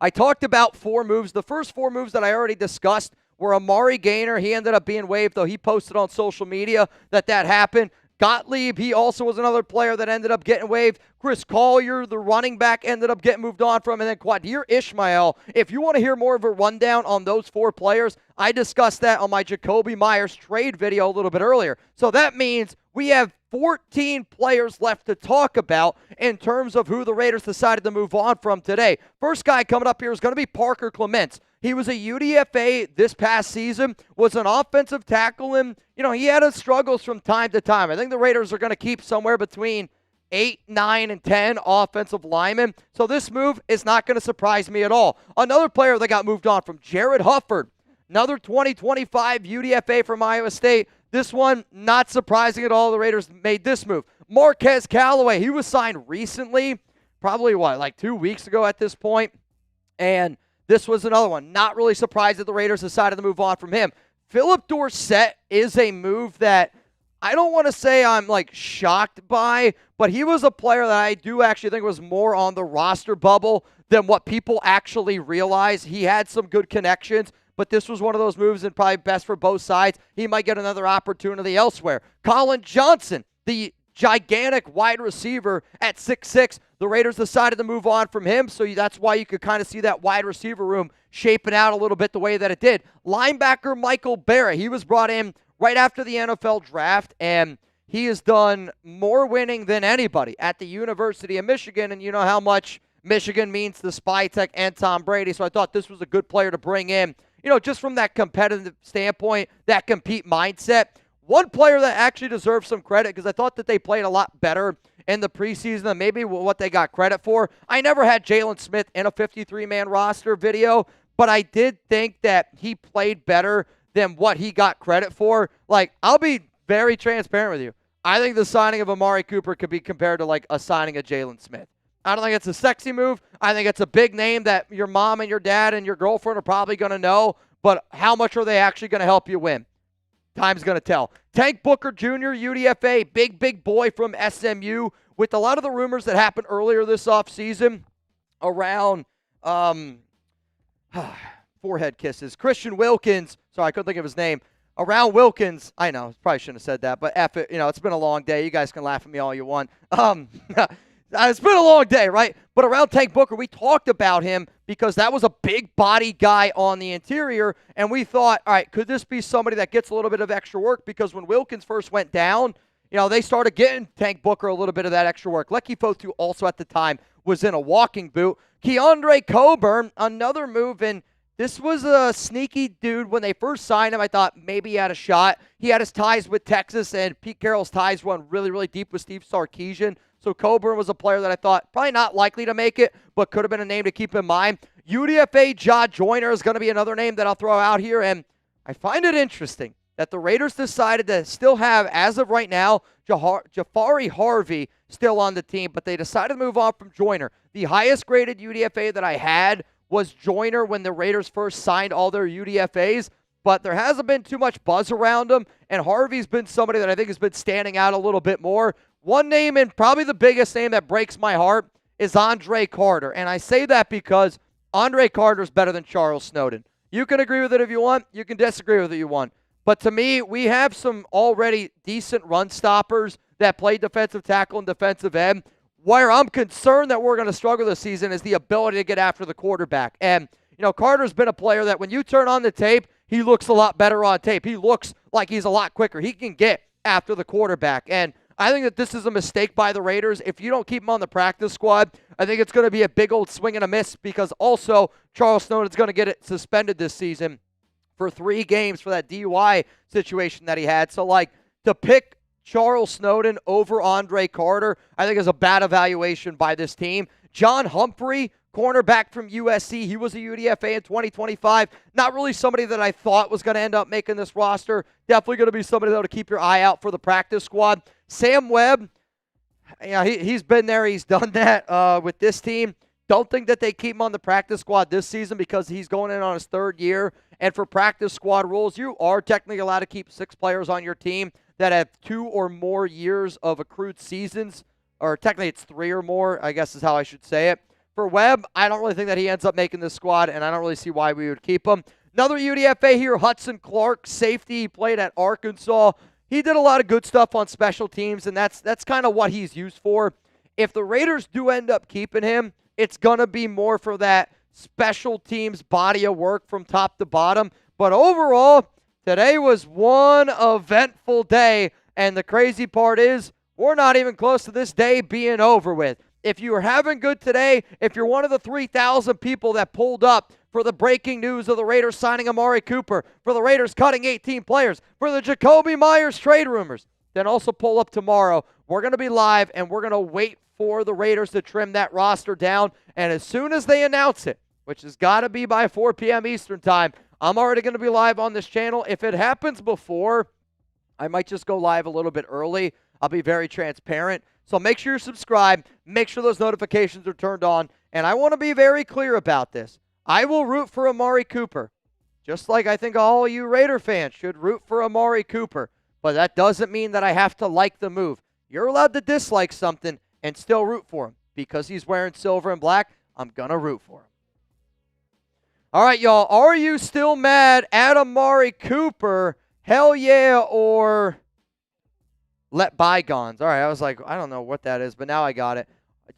I talked about 4 moves. The first 4 moves that I already discussed were Amari Gaynor. He ended up being waived, though he posted on social media that happened. Gottlieb, he also was another player that ended up getting waived. Chris Collier, the running back, ended up getting moved on from. And then Quadir Ishmael. If you want to hear more of a rundown on those 4 players, I discussed that on my Jakobi Meyers trade video a little bit earlier. So that means we have 14 players left to talk about in terms of who the Raiders decided to move on from today. First guy coming up here is going to be Parker Clements. He was a UDFA this past season, was an offensive tackle, and, he had his struggles from time to time. I think the Raiders are going to keep somewhere between 8, 9, and 10 offensive linemen. So this move is not going to surprise me at all. Another player that got moved on from, Jared Hufford. Another 2025 UDFA from Iowa State. This one, not surprising at all. The Raiders made this move. Marquez Callaway, he was signed recently, probably like 2 weeks ago at this point. And this was another one. Not really surprised that the Raiders decided to move on from him. Philip Dorsett is a move that I don't want to say I'm shocked by, but he was a player that I do actually think was more on the roster bubble than what people actually realize. He had some good connections, but this was one of those moves and probably best for both sides. He might get another opportunity elsewhere. Colin Johnson, the gigantic wide receiver at 6'6". The Raiders decided to move on from him, so that's why you could kind of see that wide receiver room shaping out a little bit the way that it did. Linebacker Michael Barrett, he was brought in right after the NFL draft, and he has done more winning than anybody at the University of Michigan, and you know how much Michigan means to Spy Tech and Tom Brady, so I thought this was a good player to bring in, just from that competitive standpoint, that compete mindset. One player that actually deserves some credit, because I thought that they played a lot better in the preseason than maybe what they got credit for. I never had Jalen Smith in a 53-man roster video, but I did think that he played better than what he got credit for. I'll be very transparent with you. I think the signing of Amari Cooper could be compared to a signing of Jalen Smith. I don't think it's a sexy move. I think it's a big name that your mom and your dad and your girlfriend are probably going to know, but how much are they actually going to help you win? Time's going to tell. Tank Booker Jr., UDFA, big boy from SMU, with a lot of the rumors that happened earlier this offseason around forehead kisses. Christian Wilkins, sorry, I couldn't think of his name. Around Wilkins, I know, probably shouldn't have said that, but F it, it's been a long day. You guys can laugh at me all you want. It's been a long day, right? But around Tank Booker, we talked about him because that was a big body guy on the interior, and we thought, all right, could this be somebody that gets a little bit of extra work? Because when Wilkins first went down, they started getting Tank Booker a little bit of that extra work. Lecky Fotu also at the time was in a walking boot. Keandre Coburn, another move, and this was a sneaky dude. When they first signed him, I thought maybe he had a shot. He had his ties with Texas, and Pete Carroll's ties run really, really deep with Steve Sarkisian. So Coburn was a player that I thought probably not likely to make it, but could have been a name to keep in mind. UDFA Ja Joyner is going to be another name that I'll throw out here, and I find it interesting that the Raiders decided to still have, as of right now, Jafari Harvey still on the team, but they decided to move on from Joyner. The highest graded UDFA that I had was Joyner when the Raiders first signed all their UDFAs, but there hasn't been too much buzz around him, and Harvey's been somebody that I think has been standing out a little bit more. One name, and probably the biggest name that breaks my heart, is Andre Carter, and I say that because Andre Carter is better than Charles Snowden. You can agree with it if you want. You can disagree with it if you want. But to me, we have some already decent run stoppers that play defensive tackle and defensive end. Where I'm concerned that we're going to struggle this season is the ability to get after the quarterback. And, Carter's been a player that when you turn on the tape, he looks a lot better on tape. He looks like he's a lot quicker. He can get after the quarterback. And I think that this is a mistake by the Raiders. If you don't keep him on the practice squad, I think it's going to be a big old swing and a miss, because also Charles Snowden's going to get it suspended this season for 3 games for that DUI situation that he had. So, to pick Charles Snowden over Andre Carter, I think is a bad evaluation by this team. John Humphrey, cornerback from USC. He was a UDFA in 2025. Not really somebody that I thought was going to end up making this roster. Definitely going to be somebody, though, to keep your eye out for the practice squad. Sam Webb, he's been there. He's done that with this team. Don't think that they keep him on the practice squad this season because he's going in on his 3rd year. And for practice squad rules, you are technically allowed to keep 6 players on your team that have 2 or more years of accrued seasons. Or technically it's 3 or more, I guess is how I should say it. For Webb, I don't really think that he ends up making this squad, and I don't really see why we would keep him. Another UDFA here, Hudson Clark, safety. He played at Arkansas. he did a lot of good stuff on special teams, and that's kind of what he's used for. If the Raiders do end up keeping him, it's going to be more for that special teams body of work from top to bottom. But overall, today was one eventful day, and the crazy part is we're not even close to this day being over with. If you were having good today, if you're one of the 3,000 people that pulled up for the breaking news of the Raiders signing Amari Cooper, for the Raiders cutting 18 players, for the Jakobi Meyers trade rumors, then also pull up tomorrow. We're going to be live, and we're going to wait for the Raiders to trim that roster down. And as soon as they announce it, which has got to be by 4 p.m. Eastern time, I'm already going to be live on this channel. If it happens before, I might just go live a little bit early. I'll be very transparent. So make sure you're subscribed. Make sure those notifications are turned on. And I want to be very clear about this. I will root for Amari Cooper, just like I think all you Raider fans should root for Amari Cooper. But that doesn't mean that I have to like the move. You're allowed to dislike something and still root for him. Because he's wearing silver and black, I'm going to root for him. All right, y'all. Are you still mad at Amari Cooper? Hell yeah, or let bygones. All right, I was like, I don't know what that is, but now I got it.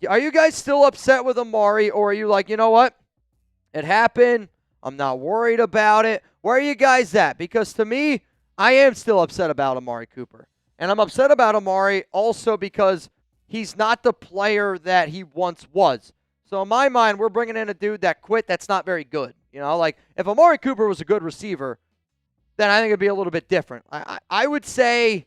Are you guys still upset with Amari, or are you like, you know what? It happened. I'm not worried about it. Where are you guys at? Because to me, I am still upset about Amari Cooper. And I'm upset about Amari also because he's not the player that he once was. So in my mind, we're bringing in a dude that quit that's not very good. You know, like if Amari Cooper was a good receiver, then I think it'd be a little bit different. I would say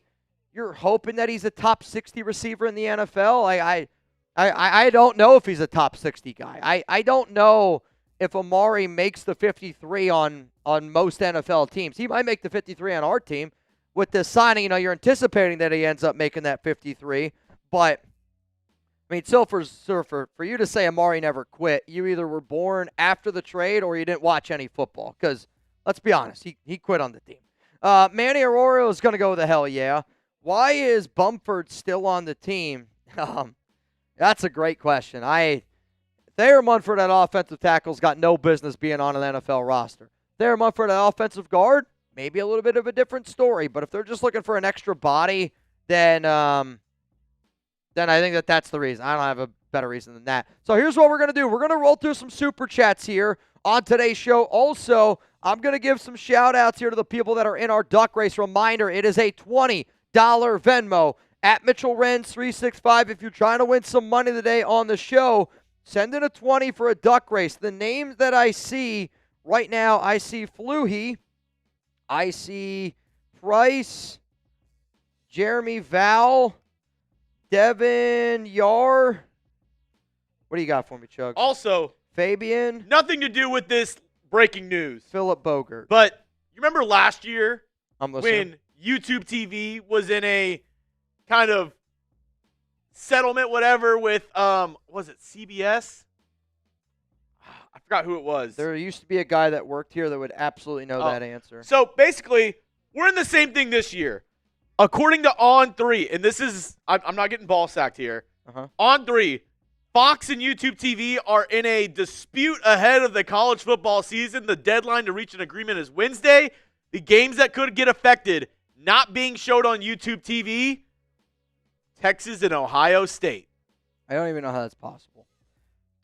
you're hoping that he's a top 60 receiver in the NFL. I don't know if he's a top 60 guy. I don't know if Amari makes the 53 on most NFL teams. He might make the 53 on our team. With this signing, you know, you're anticipating that he ends up making that 53. But, I mean, so for you to say Amari never quit, you either were born after the trade or you didn't watch any football. Because, let's be honest, he quit on the team. Manny Arroyo is going to go with a hell yeah. Why is Bumford still on the team? That's a great question. Thayer Munford at offensive tackle's got no business being on an NFL roster. Thayer Munford at offensive guard, maybe a little bit of a different story. But if they're just looking for an extra body, then I think that's the reason. I don't have a better reason than that. So here's what we're going to do. We're going to roll through some super chats here on today's show. Also, I'm going to give some shout-outs here to the people that are in our duck race. Reminder, it is a $20 Venmo at Mitchell Renz 365. If you're trying to win some money today on the show, send in a 20 for a duck race. The names that I see right now, I see Fluhey, I see Price, Jeremy Val, Devin Yar. What do you got for me, Chug? Also, Fabian. nothing to do with this breaking news. Philip Bogert. But you remember last year I'm listening. when YouTube TV was in a kind of settlement, whatever, with, was it CBS? I forgot who it was. There used to be a guy that worked here that would absolutely know that answer. So basically, we're in the same thing this year. According to On3, and this is, I'm not getting ball sacked here. On3, Fox and YouTube TV are in a dispute ahead of the college football season. The deadline to reach an agreement is Wednesday. The games that could get affected not being showed on YouTube TV, Texas and Ohio State. I don't even know how that's possible.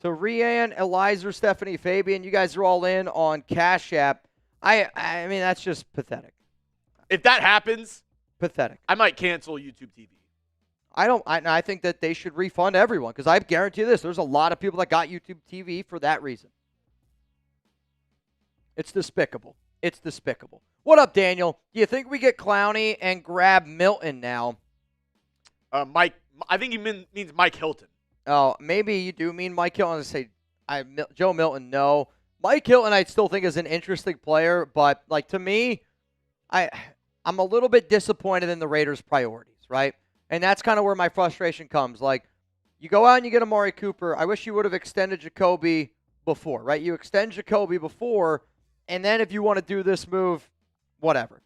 To Rianne, Eliza, Stephanie, Fabian, you guys are all in on Cash App. I mean, that's just pathetic. If that happens, pathetic. I might cancel YouTube TV. I think that they should refund everyone because I guarantee you this. There's a lot of people that got YouTube TV for that reason. It's despicable. It's despicable. What up, Daniel? Do you think we get Clowney and grab Milton now? Mike, I think he means Mike Hilton. Oh, maybe you do mean Mike Hilton. I say Joe Milton, no. Mike Hilton I still think is an interesting player, but like to me, I'm a little bit disappointed in the Raiders' priorities, right? And that's kind of where my frustration comes. Like, you go out and you get Amari Cooper. I wish you would have extended Jakobi before, right? You extend Jakobi before, and then if you want to do this move, whatever.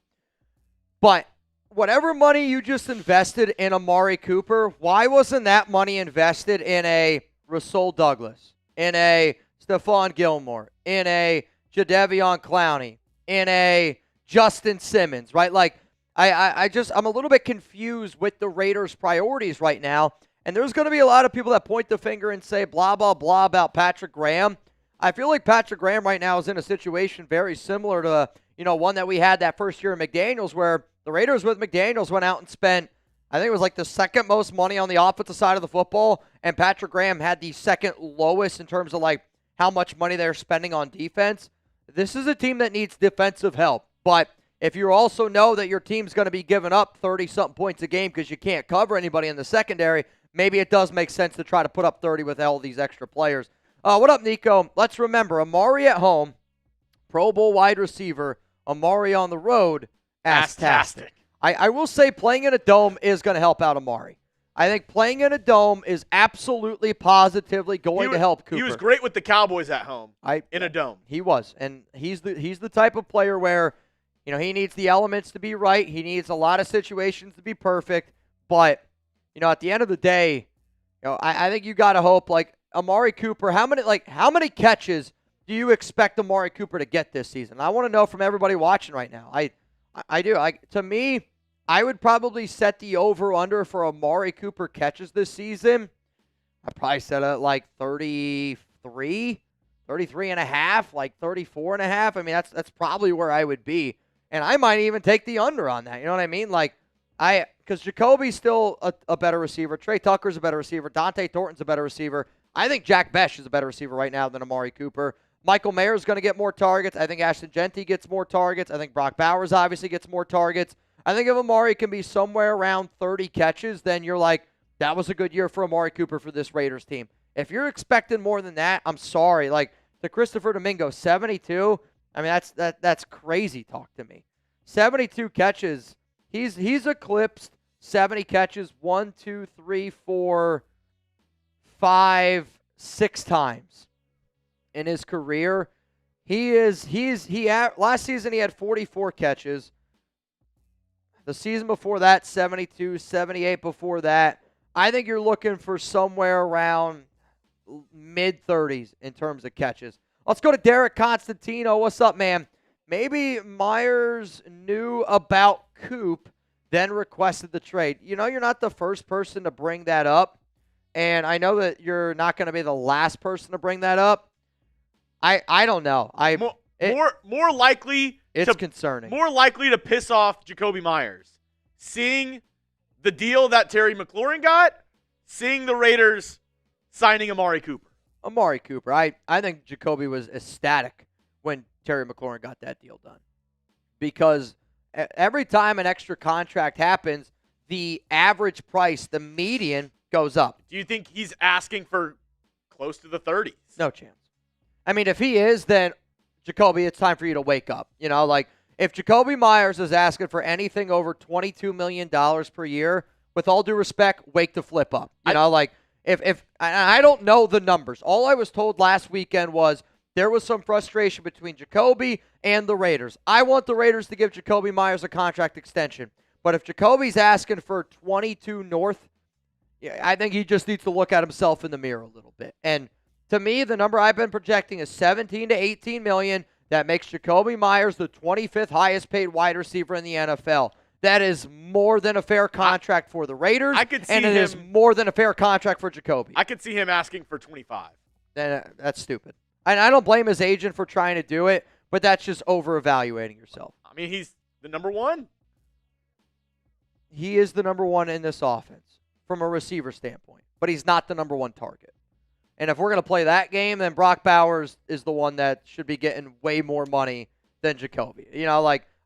But whatever money you just invested in Amari Cooper, why wasn't that money invested in a Rasul Douglas, in a Stephon Gilmore, in a Jadeveon Clowney, in a Justin Simmons, right? Like, I'm a little bit confused with the Raiders' priorities right now. And there's going to be a lot of people that point the finger and say blah, blah, blah about Patrick Graham. I feel like Patrick Graham right now is in a situation very similar to, one that we had that first year in McDaniels, where the Raiders with McDaniels went out and spent, I think it was like the second most money on the offensive side of the football, and Patrick Graham had the second lowest in terms of like how much money they're spending on defense. This is a team that needs defensive help, but if you also know that your team's going to be giving up 30-something points a game because you can't cover anybody in the secondary, maybe it does make sense to try to put up 30 with all these extra players. What up, Nico? Let's remember, Amari at home, Pro Bowl wide receiver, Amari on the road, astastic. I will say playing in a dome is going to help out Amari. I think playing in a dome is absolutely positively going to help Cooper. He was great with the Cowboys at home in a dome. He was, and he's the type of player where he needs the elements to be right. He needs a lot of situations to be perfect, but at the end of the day, I think you got to hope like Amari Cooper. How many catches do you expect Amari Cooper to get this season? I want to know from everybody watching right now. I do. To me, I would probably set the over/under for Amari Cooper catches this season. I probably set it like 33 and a half, like 34 and a half. I mean, that's probably where I would be. And I might even take the under on that. You know what I mean? Because Jakobi's still a better receiver. Trey Tucker's a better receiver. Dante Thornton's a better receiver. I think Jack Besh is a better receiver right now than Amari Cooper. Michael Mayer's going to get more targets. I think Ashton Genty gets more targets. I think Brock Bowers obviously gets more targets. I think if Amari can be somewhere around 30 catches, then you're like, that was a good year for Amari Cooper for this Raiders team. If you're expecting more than that, I'm sorry. Like, to Christopher Domingo, 72, I mean, that's crazy talk to me. 72 catches. He's eclipsed 70 catches 1, 2, 3, 4, 5, 6 times in his career. Last season he had 44 catches. The season before that, 72, 78 before that. I think you're looking for somewhere around mid-30s in terms of catches. Let's go to Derek Constantino. What's up, man? Maybe Myers knew about Coop, then requested the trade. You're not the first person to bring that up, and I know that you're not going to be the last person to bring that up. I don't know. More likely it's concerning. More likely to piss off Jakobi Meyers. Seeing the deal that Terry McLaurin got, seeing the Raiders signing Amari Cooper. Amari Cooper. I think Jakobi was ecstatic when Terry McLaurin got that deal done. Because every time an extra contract happens, the average price, the median, goes up. Do you think he's asking for close to the 30s? No chance. I mean, if he is, then Jakobi, it's time for you to wake up. If Jakobi Meyers is asking for anything over $22 million per year, with all due respect, wake the flip up. If I don't know the numbers. All I was told last weekend was there was some frustration between Jakobi and the Raiders. I want the Raiders to give Jakobi Meyers a contract extension. But if Jacoby's asking for 22 north, I think he just needs to look at himself in the mirror a little bit. And to me, the number I've been projecting is 17 to 18 million. That makes Jakobi Meyers the 25th highest paid wide receiver in the NFL. That is more than a fair contract for the Raiders, and it is more than a fair contract for Jakobi. I could see him asking for 25. That's stupid. And I don't blame his agent for trying to do it, but that's just over-evaluating yourself. I mean, he's the number one. He is the number one in this offense from a receiver standpoint, but he's not the number one target. And if we're going to play that game, then Brock Bowers is the one that should be getting way more money than Jakobi.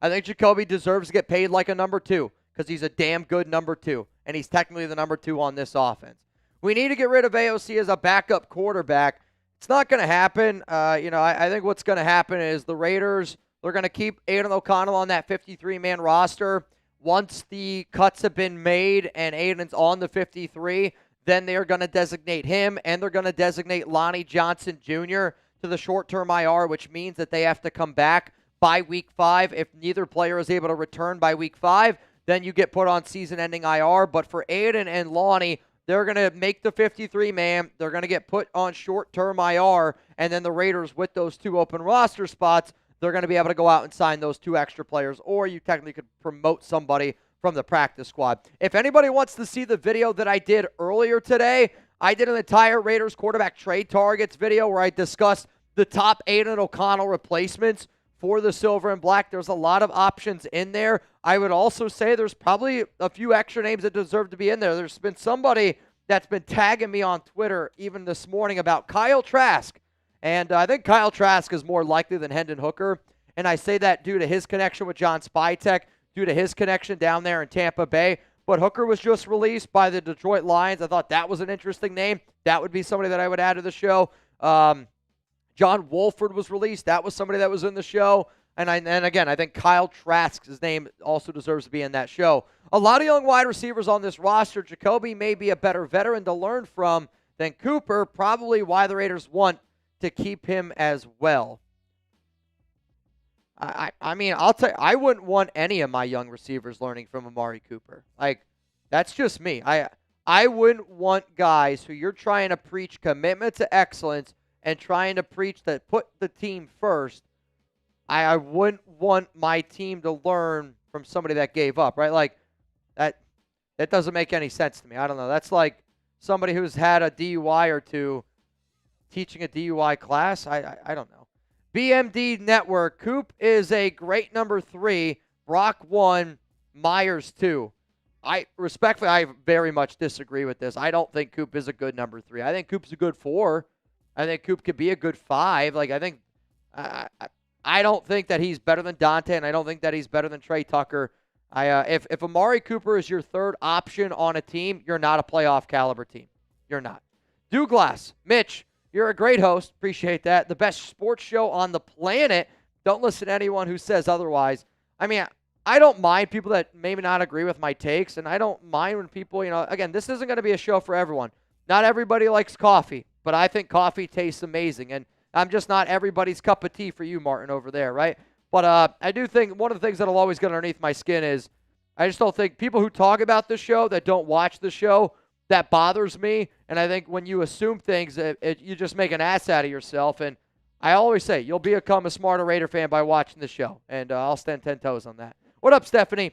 I think Jakobi deserves to get paid like a number two because he's a damn good number two, and he's technically the number two on this offense. We need to get rid of AOC as a backup quarterback. It's not going to happen. I think what's going to happen is the Raiders, they're going to keep Aiden O'Connell on that 53-man roster. Once the cuts have been made and Aiden's on the 53, then they're going to designate him, and they're going to designate Lonnie Johnson Jr. to the short-term IR, which means that they have to come back by Week 5. If neither player is able to return by Week 5, then you get put on season-ending IR. But for Aiden and Lonnie, they're going to make the 53-man. They're going to get put on short-term IR, and then the Raiders, with those two open roster spots, they're going to be able to go out and sign those 2 extra players, or you technically could promote somebody from the practice squad. If anybody wants to see the video that I did earlier today, I did an entire Raiders quarterback trade targets video where I discussed the top Aiden O'Connell replacements for the silver and black. There's a lot of options in there. I would also say there's probably a few extra names that deserve to be in there. There's been somebody that's been tagging me on Twitter even this morning about Kyle Trask. And I think Kyle Trask is more likely than Hendon Hooker. And I say that due to his connection with John Spytek, due to his connection down there in Tampa Bay. But Hooker was just released by the Detroit Lions. I thought that was an interesting name. That would be somebody that I would add to the show. John Wolford was released. That was somebody that was in the show. And again, I think Kyle Trask's name also deserves to be in that show. A lot of young wide receivers on this roster. Jakobi may be a better veteran to learn from than Cooper. Probably why the Raiders want to keep him as well. I mean, I'll tell you, I wouldn't want any of my young receivers learning from Amari Cooper. Like, that's just me. I wouldn't want guys who you're trying to preach commitment to excellence and trying to preach that put the team first. I wouldn't want my team to learn from somebody that gave up, right? Like, that doesn't make any sense to me. I don't know. That's like somebody who's had a DUI or two teaching a DUI class. I don't know. BMD Network, Coop is a great number 3, Brock 1, Meyers 2. I very much disagree with this. I don't think Coop is a good number 3. I think Coop's a good 4. I think Coop could be a good 5. Like, I think I don't think that he's better than Dante, and I don't think that he's better than Trey Tucker. If Amari Cooper is your 3rd option on a team, you're not a playoff caliber team. You're not. Douglas, Mitch, you're a great host. Appreciate that. The best sports show on the planet. Don't listen to anyone who says otherwise. I mean, I don't mind people that maybe not agree with my takes, and I don't mind when people, again, this isn't going to be a show for everyone. Not everybody likes coffee, but I think coffee tastes amazing, and I'm just not everybody's cup of tea for you, Martin, over there, right? But I do think one of the things that'll always get underneath my skin is I just don't think people who talk about the show that don't watch the show, that bothers me. And I think when you assume things, you just make an ass out of yourself. And I always say, you'll become a smarter Raider fan by watching the show. And I'll stand 10 toes on that. What up, Stephanie?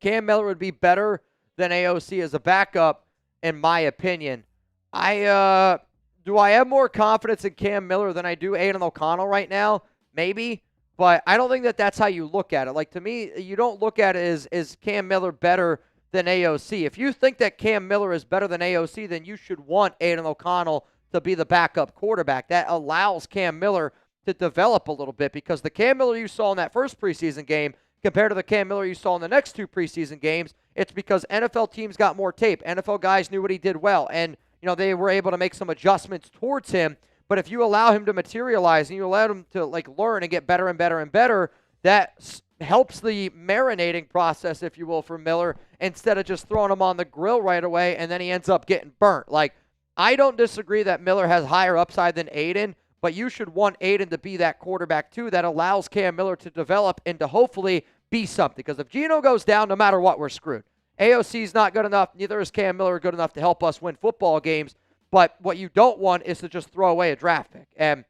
Cam Miller would be better than AOC as a backup, in my opinion. Do I have more confidence in Cam Miller than I do Aiden O'Connell right now? Maybe. But I don't think that that's how you look at it. Like, to me, you don't look at it as, is Cam Miller better than AOC? If you think that Cam Miller is better than AOC, then you should want Aiden O'Connell to be the backup quarterback. That allows Cam Miller to develop a little bit, because the Cam Miller you saw in that first preseason game compared to the Cam Miller you saw in the next 2 preseason games, it's because NFL teams got more tape. NFL guys knew what he did well, and they were able to make some adjustments towards him. But if you allow him to materialize and you allow him to learn and get better and better and better, that helps the marinating process, if you will, for Miller, instead of just throwing him on the grill right away and then he ends up getting burnt. Like, I don't disagree that Miller has higher upside than Aiden, but you should want Aiden to be that quarterback too that allows Cam Miller to develop and to hopefully be something. Because if Geno goes down, no matter what, we're screwed. AOC's not good enough. Neither is Cam Miller good enough to help us win football games. But what you don't want is to just throw away a draft pick. And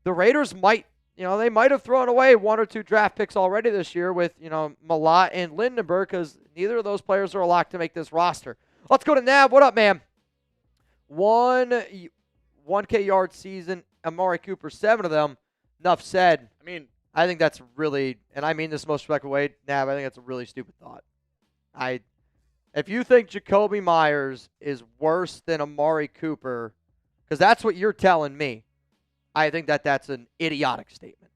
the Raiders might, they might have thrown away 1 or 2 draft picks already this year with, Malott and Lindenberg, because neither of those players are a lock to make this roster. Let's go to Nav. What up, man? 1K yard season. Amari Cooper, 7 of them. Enough said. I think that's really, and I mean this most respectful way, Nav, I think that's a really stupid thought. If you think Jakobi Meyers is worse than Amari Cooper, because that's what you're telling me, I think that that's an idiotic statement.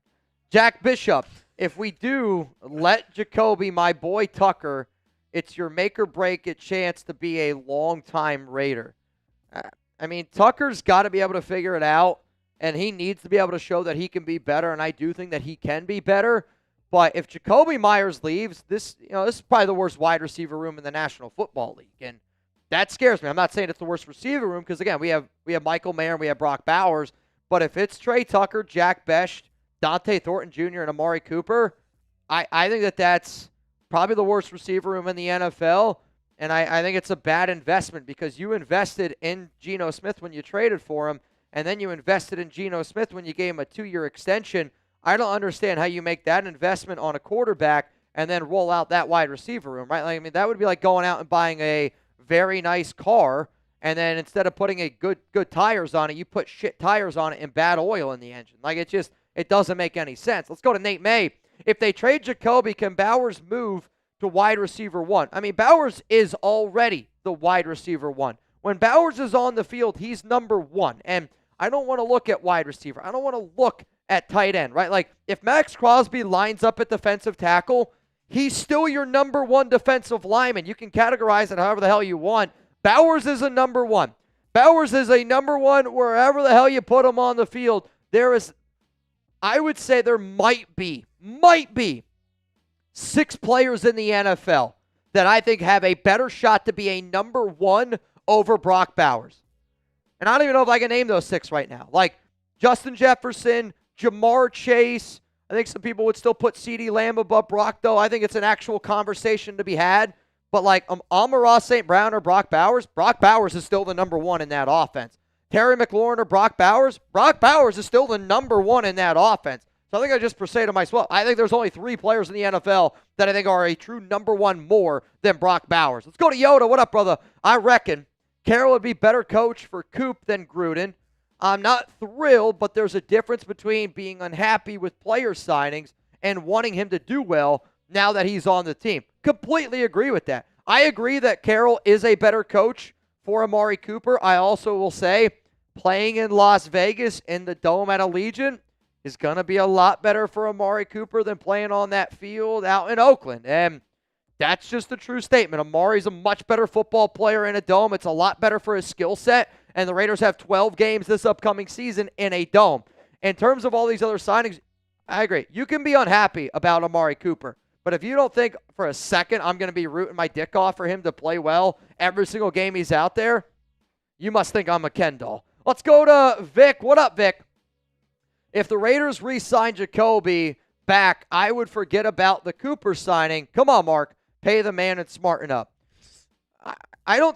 Jack Bishop, if we do let Jakobi, my boy Tucker, it's your make or break it chance to be a long-time Raider. Tucker's got to be able to figure it out, and he needs to be able to show that he can be better, and I do think that he can be better. But if Jakobi Meyers leaves, this is probably the worst wide receiver room in the National Football League, and that scares me. I'm not saying it's the worst receiver room because, again, we have Michael Mayer and we have Brock Bowers. But if it's Trey Tucker, Jack Best, Dante Thornton Jr., and Amari Cooper, I think that that's probably the worst receiver room in the NFL, and I think it's a bad investment because you invested in Geno Smith when you traded for him, and then you invested in Geno Smith when you gave him a 2-year extension. I don't understand how you make that investment on a quarterback and then roll out that wide receiver room, right? Like, I mean, that would be like going out and buying a very nice car, and then instead of putting a good tires on it, you put shit tires on it and bad oil in the engine. Like, it doesn't make any sense. Let's go to Nate May. If they trade Jakobi, can Bowers move to wide receiver 1? I mean, Bowers is already the wide receiver 1. When Bowers is on the field, he's number 1. And I don't want to look at wide receiver. I don't want to look at tight end, right? Like, if Max Crosby lines up at defensive tackle, he's still your number 1 defensive lineman. You can categorize it however the hell you want. Bowers is a number 1. Bowers is a number 1 wherever the hell you put him on the field. I would say there might be 6 players in the NFL that I think have a better shot to be a number 1 over Brock Bowers. And I don't even know if I can name those 6 right now. Like Justin Jefferson, Jamar Chase. I think some people would still put CeeDee Lamb above Brock, though. I think it's an actual conversation to be had. But like Amon-Ra St. Brown or Brock Bowers is still the number 1 in that offense. Terry McLaurin or Brock Bowers is still the number 1 in that offense. So I think I just say to myself, I think there's only 3 players in the NFL that I think are a true number 1 more than Brock Bowers. Let's go to Yoda. What up, brother? I reckon Carroll would be better coach for Coop than Gruden. I'm not thrilled, but there's a difference between being unhappy with player signings and wanting him to do well now that he's on the team. Completely agree with that. I agree that Carroll is a better coach for Amari Cooper. I also will say playing in Las Vegas in the Dome at Allegiant is going to be a lot better for Amari Cooper than playing on that field out in Oakland. And that's just a true statement. Amari's a much better football player in a dome. It's a lot better for his skill set. And the Raiders have 12 games this upcoming season in a dome. In terms of all these other signings, I agree. You can be unhappy about Amari Cooper. But if you don't think for a second I'm going to be rooting my dick off for him to play well every single game he's out there, you must think I'm a Ken doll. Let's go to Vic. What up, Vic? If the Raiders re-sign Jakobi back, I would forget about the Cooper signing. Come on, Mark. Pay the man and smarten up. I'm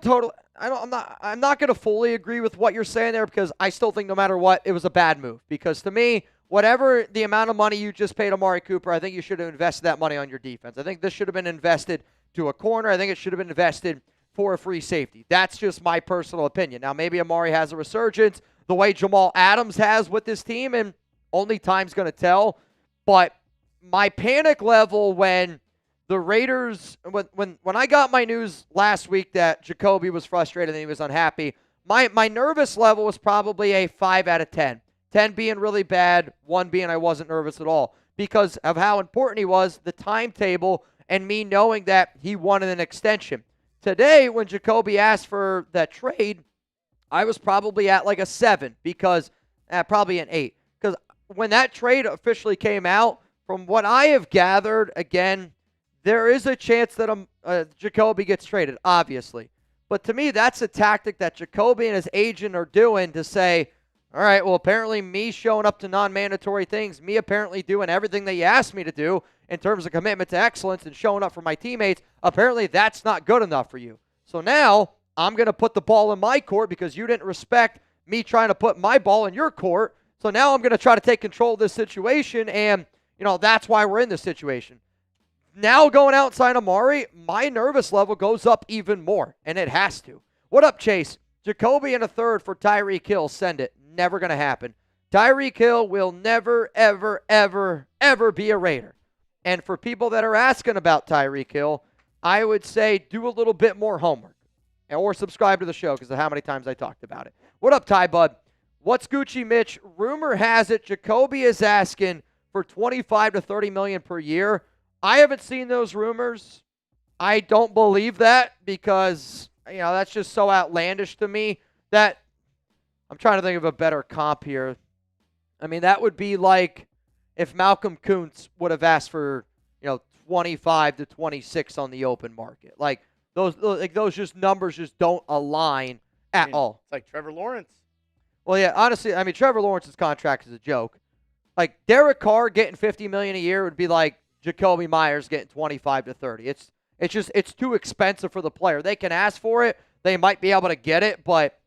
not going to fully agree with what you're saying there because I still think no matter what, it was a bad move. Because to me, whatever the amount of money you just paid Amari Cooper, I think you should have invested that money on your defense. I think this should have been invested to a corner. I think it should have been invested for a free safety. That's just my personal opinion. Now, maybe Amari has a resurgence the way Jamal Adams has with this team, and only time's going to tell. But my panic level when the Raiders, when I got my news last week that Jakobi was frustrated and he was unhappy, my nervous level was probably a 5 out of 10. 10 being really bad, 1 being I wasn't nervous at all because of how important he was, the timetable, and me knowing that he wanted an extension. Today, when Jakobi asked for that trade, I was probably at like a 7 because, probably an 8. Because when that trade officially came out, from what I have gathered, again, there is a chance that Jakobi gets traded, obviously. But to me, that's a tactic that Jakobi and his agent are doing to say, all right, well, apparently me showing up to non-mandatory things, me apparently doing everything that you asked me to do in terms of commitment to excellence and showing up for my teammates, apparently that's not good enough for you. So now I'm going to put the ball in my court because you didn't respect me trying to put my ball in your court. So now I'm going to try to take control of this situation, and, that's why we're in this situation. Now going out and sign Amari, my nervous level goes up even more, and it has to. What up, Chase? Jakobi and a third for Tyreek Hill. Send it. Never going to happen. Tyreek Hill will never, ever, ever, ever be a Raider. And for people that are asking about Tyreek Hill, I would say do a little bit more homework or subscribe to the show because of how many times I talked about it. What up, Ty Bud? What's Gucci Mitch? Rumor has it Jakobi is asking for $25 to $30 million per year. I haven't seen those rumors. I don't believe that because, that's just so outlandish to me that I'm trying to think of a better comp here. I mean, that would be like if Malcolm Kuntz would have asked for, 25 to 26 on the open market. Like those just numbers just don't align at all. It's like Trevor Lawrence. Well, yeah, honestly, I mean, Trevor Lawrence's contract is a joke. Like Derek Carr getting $50 million a year would be like Jakobi Meyers getting 25 to 30. It's too expensive for the player. They can ask for it. They might be able to get it, but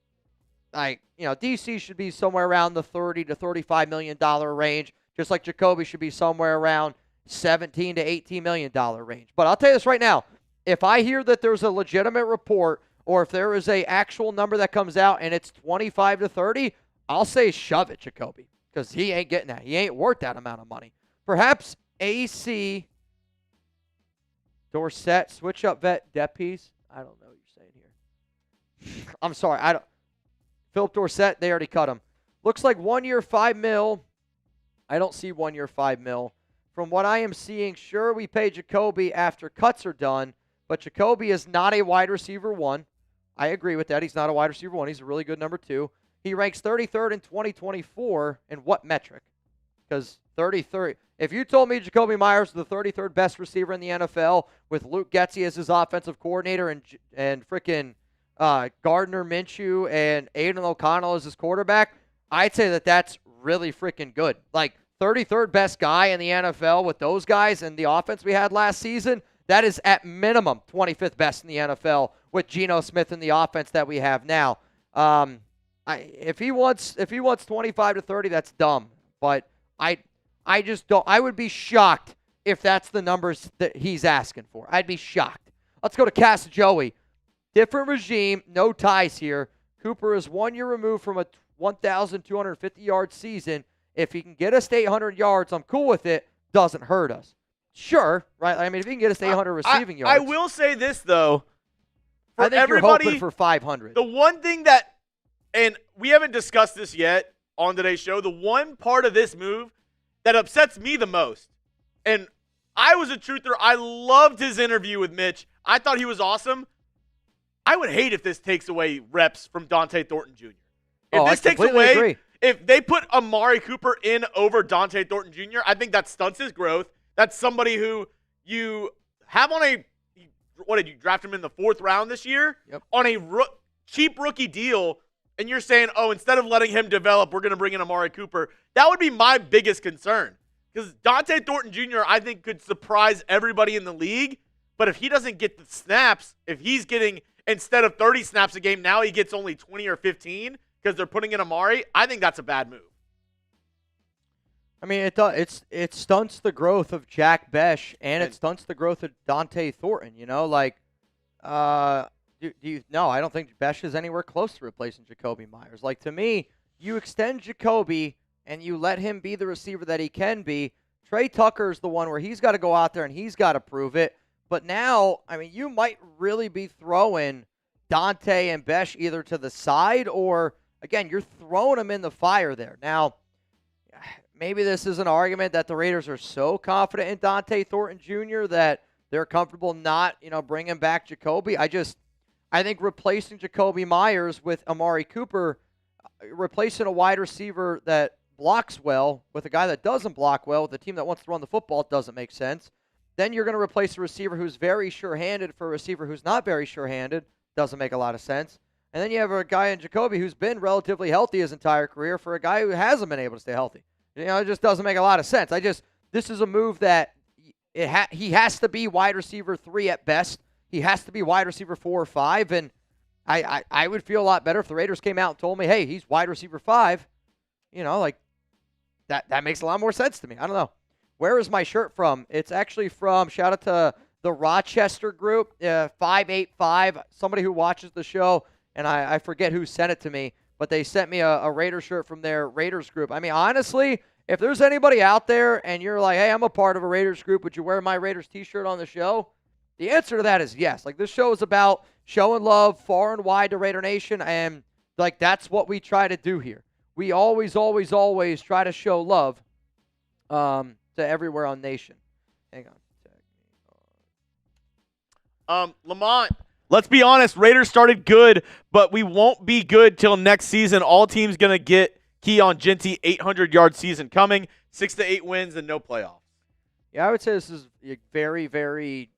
DC should be somewhere around the $30 to $35 million range just like Jakobi should be somewhere around $17 to $18 million range. But I'll tell you this right now. If I hear that there's a legitimate report or if there is a actual number that comes out and it's 25 to 30, I'll say shove it, Jakobi, because he ain't getting that. He ain't worth that amount of money. Perhaps AC, Dorsett, switch up vet, Depies. I don't know what you're saying here. I'm sorry. Philip Dorsett, they already cut him. Looks like 1 year, $5 million. I don't see 1 year, $5 million. From what I am seeing, sure, we pay Jakobi after cuts are done, but Jakobi is not a wide receiver 1. I agree with that. He's not a wide receiver 1. He's a really good number 2. He ranks 33rd in 2024 in what metric? Because 33rd. If you told me Jakobi Meyers was the 33rd best receiver in the NFL with Luke Getsy as his offensive coordinator and freaking Gardner Minshew and Aiden O'Connell as his quarterback, I'd say that that's really freaking good. Like 33rd best guy in the NFL with those guys and the offense we had last season, that is at minimum 25th best in the NFL with Geno Smith and the offense that we have now. If he wants 25 to 30, that's dumb. But I just don't. I would be shocked if that's the numbers that he's asking for. I'd be shocked. Let's go to Cass Joey. Different regime, no ties here. Cooper is 1 year removed from a 1,250-yard season. If he can get us to 800 yards, I'm cool with it. Doesn't hurt us. Sure, right? I mean, if he can get us to 800 receiving yards. I will say this, though. I think everybody, you're hoping for 500. The one thing that, and we haven't discussed this yet on today's show, the one part of this move that upsets me the most, and I was a truther. I loved his interview with Mitch. I thought he was awesome. I would hate if this takes away reps from Dante Thornton Jr. If this takes away, agree. If they put Amari Cooper in over Dante Thornton Jr., I think that stunts his growth. That's somebody who you have on a, what did you draft him in the 4th round this year? Yep. On a cheap rookie deal, and you're saying, oh, instead of letting him develop, we're going to bring in Amari Cooper. That would be my biggest concern. Because Dante Thornton Jr., I think, could surprise everybody in the league. But if he doesn't get the snaps, if he's getting, instead of 30 snaps a game, now he gets only 20 or 15 because they're putting in Amari, I think that's a bad move. I mean, it stunts the growth of Jack Besh, and it stunts the growth of Dante Thornton. You know, like, no, I don't think Besh is anywhere close to replacing Jakobi Meyers. Like, to me, you extend Jakobi and you let him be the receiver that he can be. Trey Tucker's the one where he's got to go out there and he's got to prove it. But now, I mean, you might really be throwing Dante and Besh either to the side or, again, you're throwing them in the fire there. Now, maybe this is an argument that the Raiders are so confident in Dante Thornton Jr. that they're comfortable not, bringing back Jakobi. I think replacing Jakobi Meyers with Amari Cooper, replacing a wide receiver that blocks well with a guy that doesn't block well with a team that wants to run the football doesn't make sense. Then you're going to replace a receiver who's very sure-handed for a receiver who's not very sure-handed. Doesn't make a lot of sense. And then you have a guy in Jakobi who's been relatively healthy his entire career for a guy who hasn't been able to stay healthy. It just doesn't make a lot of sense. This is a move that he has to be wide receiver 3 at best. He has to be wide receiver 4 or 5, and I would feel a lot better if the Raiders came out and told me, hey, he's wide receiver 5. That makes a lot more sense to me. I don't know. Where is my shirt from? It's actually from, shout out to the Rochester group, 585, somebody who watches the show, and I forget who sent it to me, but they sent me a Raider shirt from their Raiders group. I mean, honestly, if there's anybody out there and you're like, hey, I'm a part of a Raiders group, would you wear my Raiders t-shirt on the show? The answer to that is yes. Like, this show is about showing love far and wide to Raider Nation, and, that's what we try to do here. We always, always, always try to show love to everywhere on Nation. Hang on. Lamont, let's be honest. Raiders started good, but we won't be good till next season. All teams going to get Keon Genty 800-yard season coming, 6 to 8 wins and no playoffs. Yeah, I would say this is a very, very,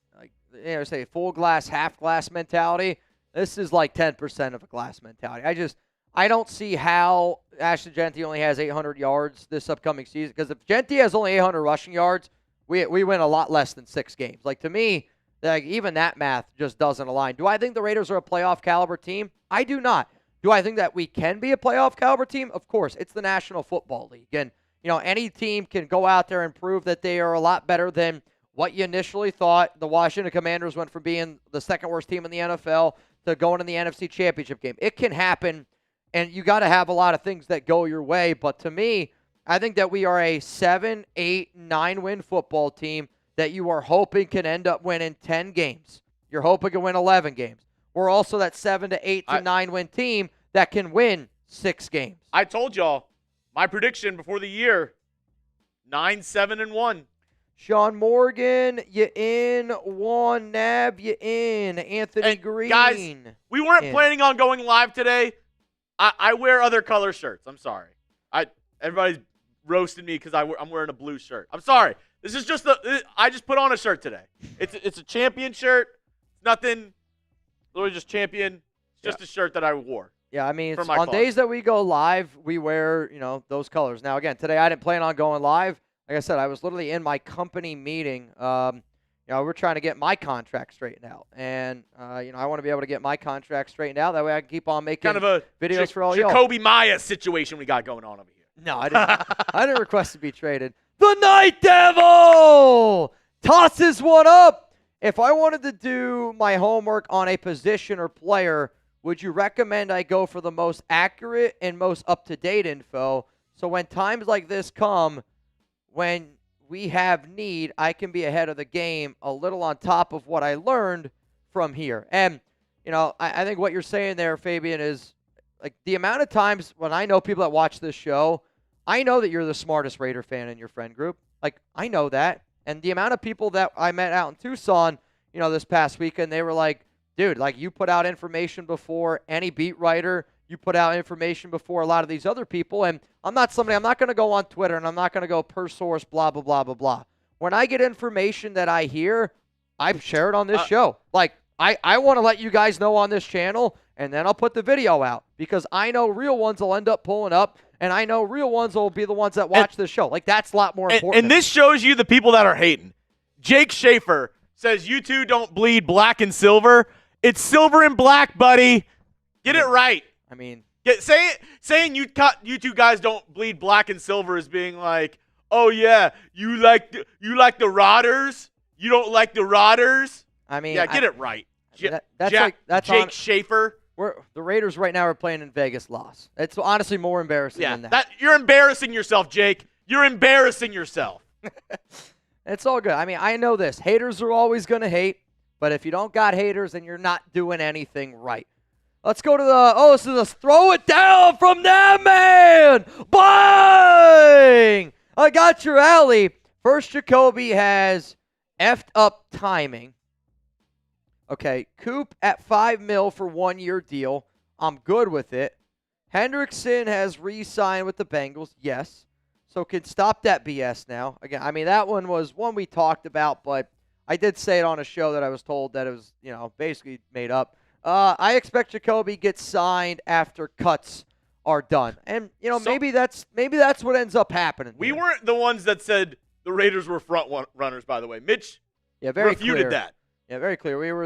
say full glass, half glass mentality. This is like 10% of a glass mentality. I don't see how Ashton Genty only has 800 yards this upcoming season, because if Genty has only 800 rushing yards, we win a lot less than 6 games. Like, to me, even that math just doesn't align. Do I think the Raiders are a playoff caliber team? I do not. Do I think that we can be a playoff caliber team? Of course. It's the National Football League. And, any team can go out there and prove that they are a lot better than what you initially thought. The Washington Commanders went from being the second worst team in the NFL to going in the NFC Championship game. It can happen, and you got to have a lot of things that go your way. But to me, I think that we are a 7, 8, 9-win football team that you are hoping can end up winning 10 games. You're hoping can win 11 games. We're also that 7 to 8 to 9-win team that can win 6 games. I told y'all my prediction before the year: 9, 7, and 1. Sean Morgan, you in. Juan Nab, you in. Anthony Green. Guys, we weren't planning on going live today. I wear other color shirts. I'm sorry. Everybody's roasting me because I'm wearing a blue shirt. I'm sorry. This is just I just put on a shirt today. It's a champion shirt. Nothing. Literally just champion. It's just a shirt that I wore. Yeah, I mean, on days that we go live, we wear, those colors. Now, again, today I didn't plan on going live. Like I said, I was literally in my company meeting. We're trying to get my contract straightened out. And, I want to be able to get my contract straightened out. That way I can keep on making kind of a videos for all y'all. Jakobi Meyers situation we got going on over here. No, I didn't. I didn't request to be traded. The Night Devil tosses one up. If I wanted to do my homework on a position or player, would you recommend I go for the most accurate and most up-to-date info? So when times like this come, when we have need, I can be ahead of the game a little on top of what I learned from here. And, I think what you're saying there, Fabian, is like the amount of times when I know people that watch this show, I know that you're the smartest Raider fan in your friend group. Like, I know that. And the amount of people that I met out in Tucson, this past weekend, they were like, dude, like you put out information before any beat writer. You put out information before a lot of these other people. And I'm not going to go on Twitter and I'm not going to go per source, blah, blah, blah, blah, blah. When I get information that I hear, I share it on this show. Like, I want to let you guys know on this channel, and then I'll put the video out because I know real ones will end up pulling up, and I know real ones will be the ones that watch this show. Like, that's a lot more important. And this shows you the people that are hating. Jake Schaefer says, you two don't bleed black and silver. It's silver and black, buddy. Get it right. I mean, saying you two guys don't bleed black and silver is being like, oh yeah, you like the Rotters. You don't like the Rotters. I mean, yeah, get it right. That's Jake Schaefer. The Raiders right now are playing in Vegas loss. It's honestly more embarrassing than that. You're embarrassing yourself, Jake. You're embarrassing yourself. It's all good. I mean, I know this. Haters are always going to hate, but if you don't got haters, then you're not doing anything right. Let's go to this is a throw it down from that man. Bang! I got your alley. First, Jakobi has effed up timing. Okay, Coop at $5 million for 1-year deal. I'm good with it. Hendrickson has re-signed with the Bengals. Yes. So can stop that BS now. Again, I mean, that one was one we talked about, but I did say it on a show that I was told that it was, basically made up. I expect Jakobi gets signed after cuts are done. And, maybe that's what ends up happening. We weren't the ones that said the Raiders were front runners, by the way. Mitch refuted that. Yeah, very clear. We were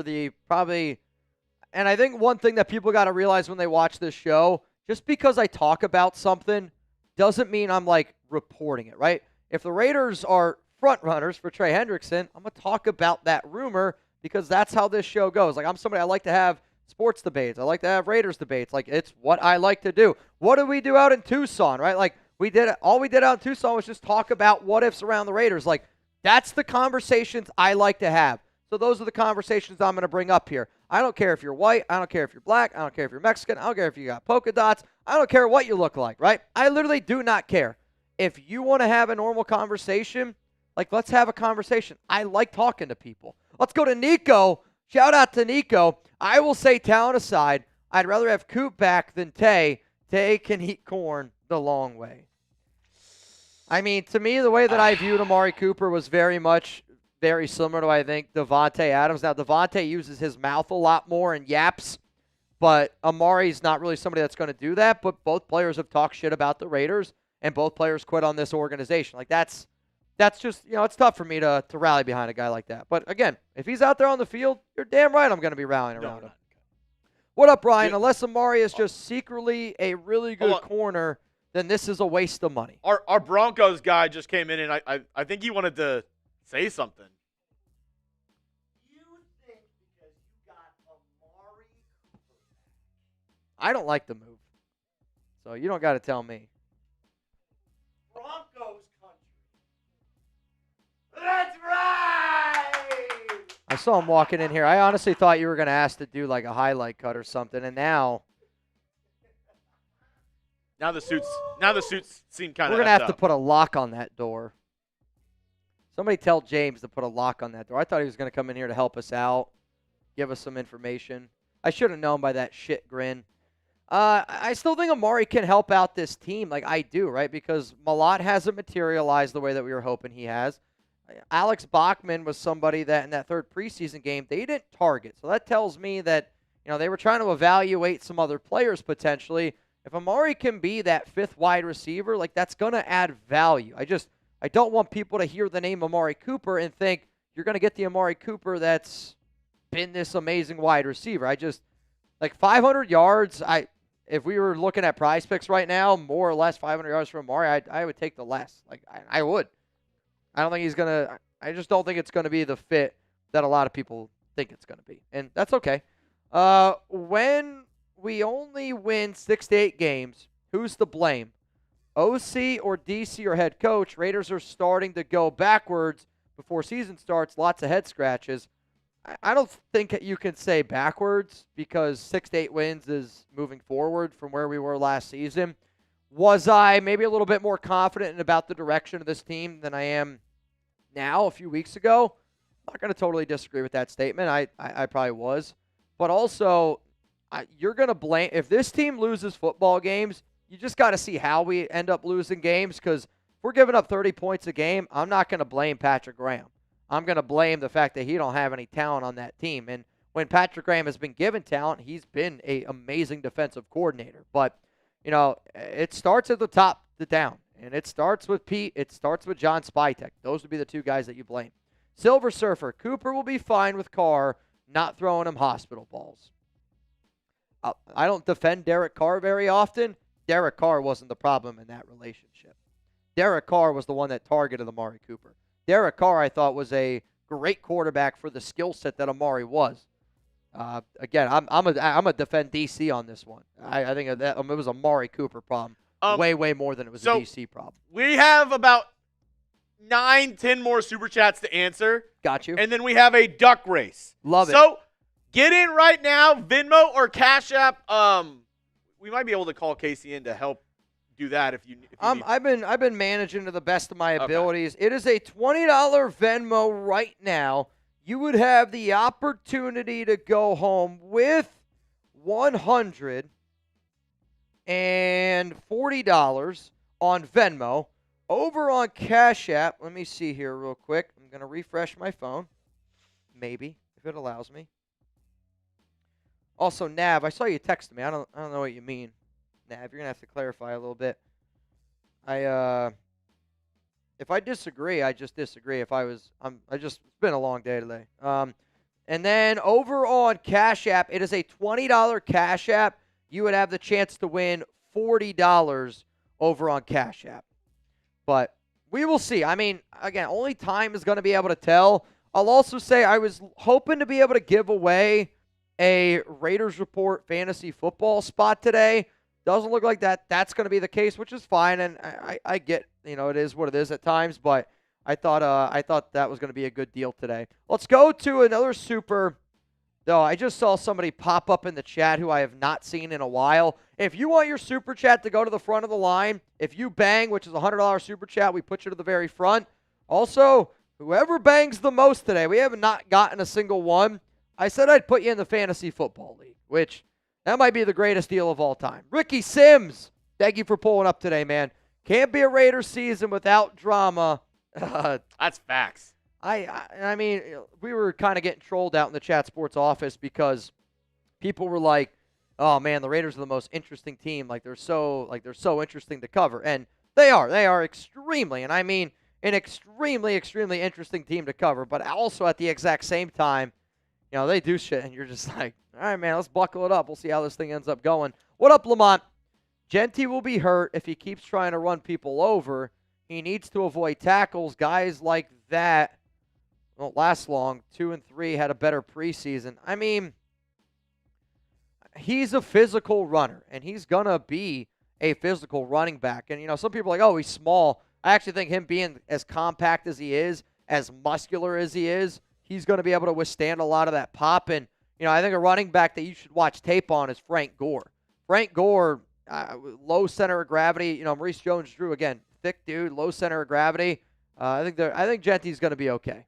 and I think one thing that people got to realize when they watch this show, just because I talk about something doesn't mean I'm like reporting it, right? If the Raiders are front runners for Trey Hendrickson, I'm going to talk about that rumor because that's how this show goes. Like, I'm somebody, I like to have sports debates. I like to have Raiders debates. Like, it's what I like to do. What did we do out in Tucson, right? Like, all we did out in Tucson was just talk about what ifs around the Raiders. Like, that's the conversations I like to have. So those are the conversations I'm going to bring up here. I don't care if you're white. I don't care if you're black. I don't care if you're Mexican. I don't care if you got polka dots. I don't care what you look like, right? I literally do not care. If you want to have a normal conversation, like, let's have a conversation. I like talking to people. Let's go to Nico. Shout out to Nico. I will say, talent aside, I'd rather have Coop back than Tay. Tay can eat corn the long way. I mean, to me, the way that I viewed Amari Cooper was very similar to, I think, Devontae Adams. Now, Devontae uses his mouth a lot more and yaps, but Amari's not really somebody that's going to do that. But both players have talked shit about the Raiders, and both players quit on this organization. Like, that's just, it's tough for me to rally behind a guy like that. But, again, if he's out there on the field, you're damn right I'm going to be rallying around him. What up, Brian? Unless Amari is just secretly a really good corner, then this is a waste of money. Our Broncos guy just came in, and I think he wanted to say something. You think because you got Amari Cooper I don't like the move. So you don't got to tell me. Broncos country. That's right! I saw him walking in here. I honestly thought you were going to ask to do like a highlight cut or something, and now Now the suits seem kind of. we're going to have to put a lock on that door. Somebody tell James to put a lock on that door. I thought he was going to come in here to help us out, give us some information. I should have known by that shit grin. I still think Amari can help out this team. Like, I do, right? Because Malott hasn't materialized the way that we were hoping he has. Alex Bachman was somebody that in that third preseason game, they didn't target. So that tells me that, they were trying to evaluate some other players potentially. If Amari can be that fifth wide receiver, like, that's going to add value. I don't want people to hear the name Amari Cooper and think you're going to get the Amari Cooper that's been this amazing wide receiver. Like 500 yards, if we were looking at PrizePicks right now, more or less 500 yards from Amari, I would take the less. Like, I would. I don't think he's going to – I just don't think it's going to be the fit that a lot of people think it's going to be. And that's okay. When we only win 6 to 8 games, who's to blame? OC or DC or head coach? Raiders are starting to go backwards before season starts. Lots of head scratches. I don't think you can say backwards because 6 to 8 wins is moving forward from where we were last season. Was I maybe a little bit more confident about the direction of this team than I am now a few weeks ago? I'm not going to totally disagree with that statement. I probably was. But also, you're going to blame – if this team loses football games, you just got to see how we end up losing games because if we're giving up 30 points a game, I'm not going to blame Patrick Graham. I'm going to blame the fact that he don't have any talent on that team. And when Patrick Graham has been given talent, he's been an amazing defensive coordinator. But, it starts at the top to down. And it starts with Pete. It starts with John Spytek. Those would be the two guys that you blame. Silver Surfer, Cooper will be fine with Carr not throwing him hospital balls. I don't defend Derek Carr very often. Derek Carr wasn't the problem in that relationship. Derek Carr was the one that targeted Amari Cooper. Derek Carr, I thought, was a great quarterback for the skill set that Amari was. Again, I'm a defend DC on this one. I think that it was a Amari Cooper problem. Way more than it was a DC problem. We have about 9-10 more Super Chats to answer. Got you. And then we have a duck race. Love it. So, get in right now, Venmo or Cash App. We might be able to call Casey in to help do that if you need. I've been managing to the best of my abilities. It is a $20 Venmo right now. You would have the opportunity to go home with $140 on Venmo. Over on Cash App, let me see here real quick. I'm going to refresh my phone. Maybe, if it allows me. Also, Nav, I saw you text me. I don't know what you mean. Nav, you're going to have to clarify a little bit. If I disagree, I just disagree. It's been a long day today. And then over on Cash App, it is a $20 Cash App. You would have the chance to win $40 over on Cash App. But we will see. I mean, again, only time is going to be able to tell. I'll also say I was hoping to be able to give away a Raiders Report fantasy football spot today. Doesn't look like that's going to be the case, which is fine. And I get, it is what it is at times. But I thought that was going to be a good deal today. Let's go to another super. Though I just saw somebody pop up in the chat who I have not seen in a while. If you want your super chat to go to the front of the line, if you bang, which is a $100 super chat, we put you to the very front. Also, whoever bangs the most today, we have not gotten a single one. I said I'd put you in the Fantasy Football League, which that might be the greatest deal of all time. Ricky Sims, thank you for pulling up today, man. Can't be a Raiders season without drama. That's facts. I mean, we were kind of getting trolled out in the Chat Sports office because people were like, "Oh man, the Raiders are the most interesting team. They're so interesting to cover." And they are extremely, and I mean an extremely interesting team to cover, but also at the exact same time, they do shit and you're just like, "All right, man, let's buckle it up. We'll see how this thing ends up going." What up, Lamont? Genty will be hurt if he keeps trying to run people over. He needs to avoid tackles. Guys like that won't last long. 2 and 3 had a better preseason. I mean, he's a physical runner, and he's going to be a physical running back. And, some people are like, oh, he's small. I actually think him being as compact as he is, as muscular as he is, he's going to be able to withstand a lot of that pop. And, I think a running back that you should watch tape on is Frank Gore. Frank Gore, low center of gravity. Maurice Jones-Drew, again, thick dude, low center of gravity. I think Genty's going to be okay.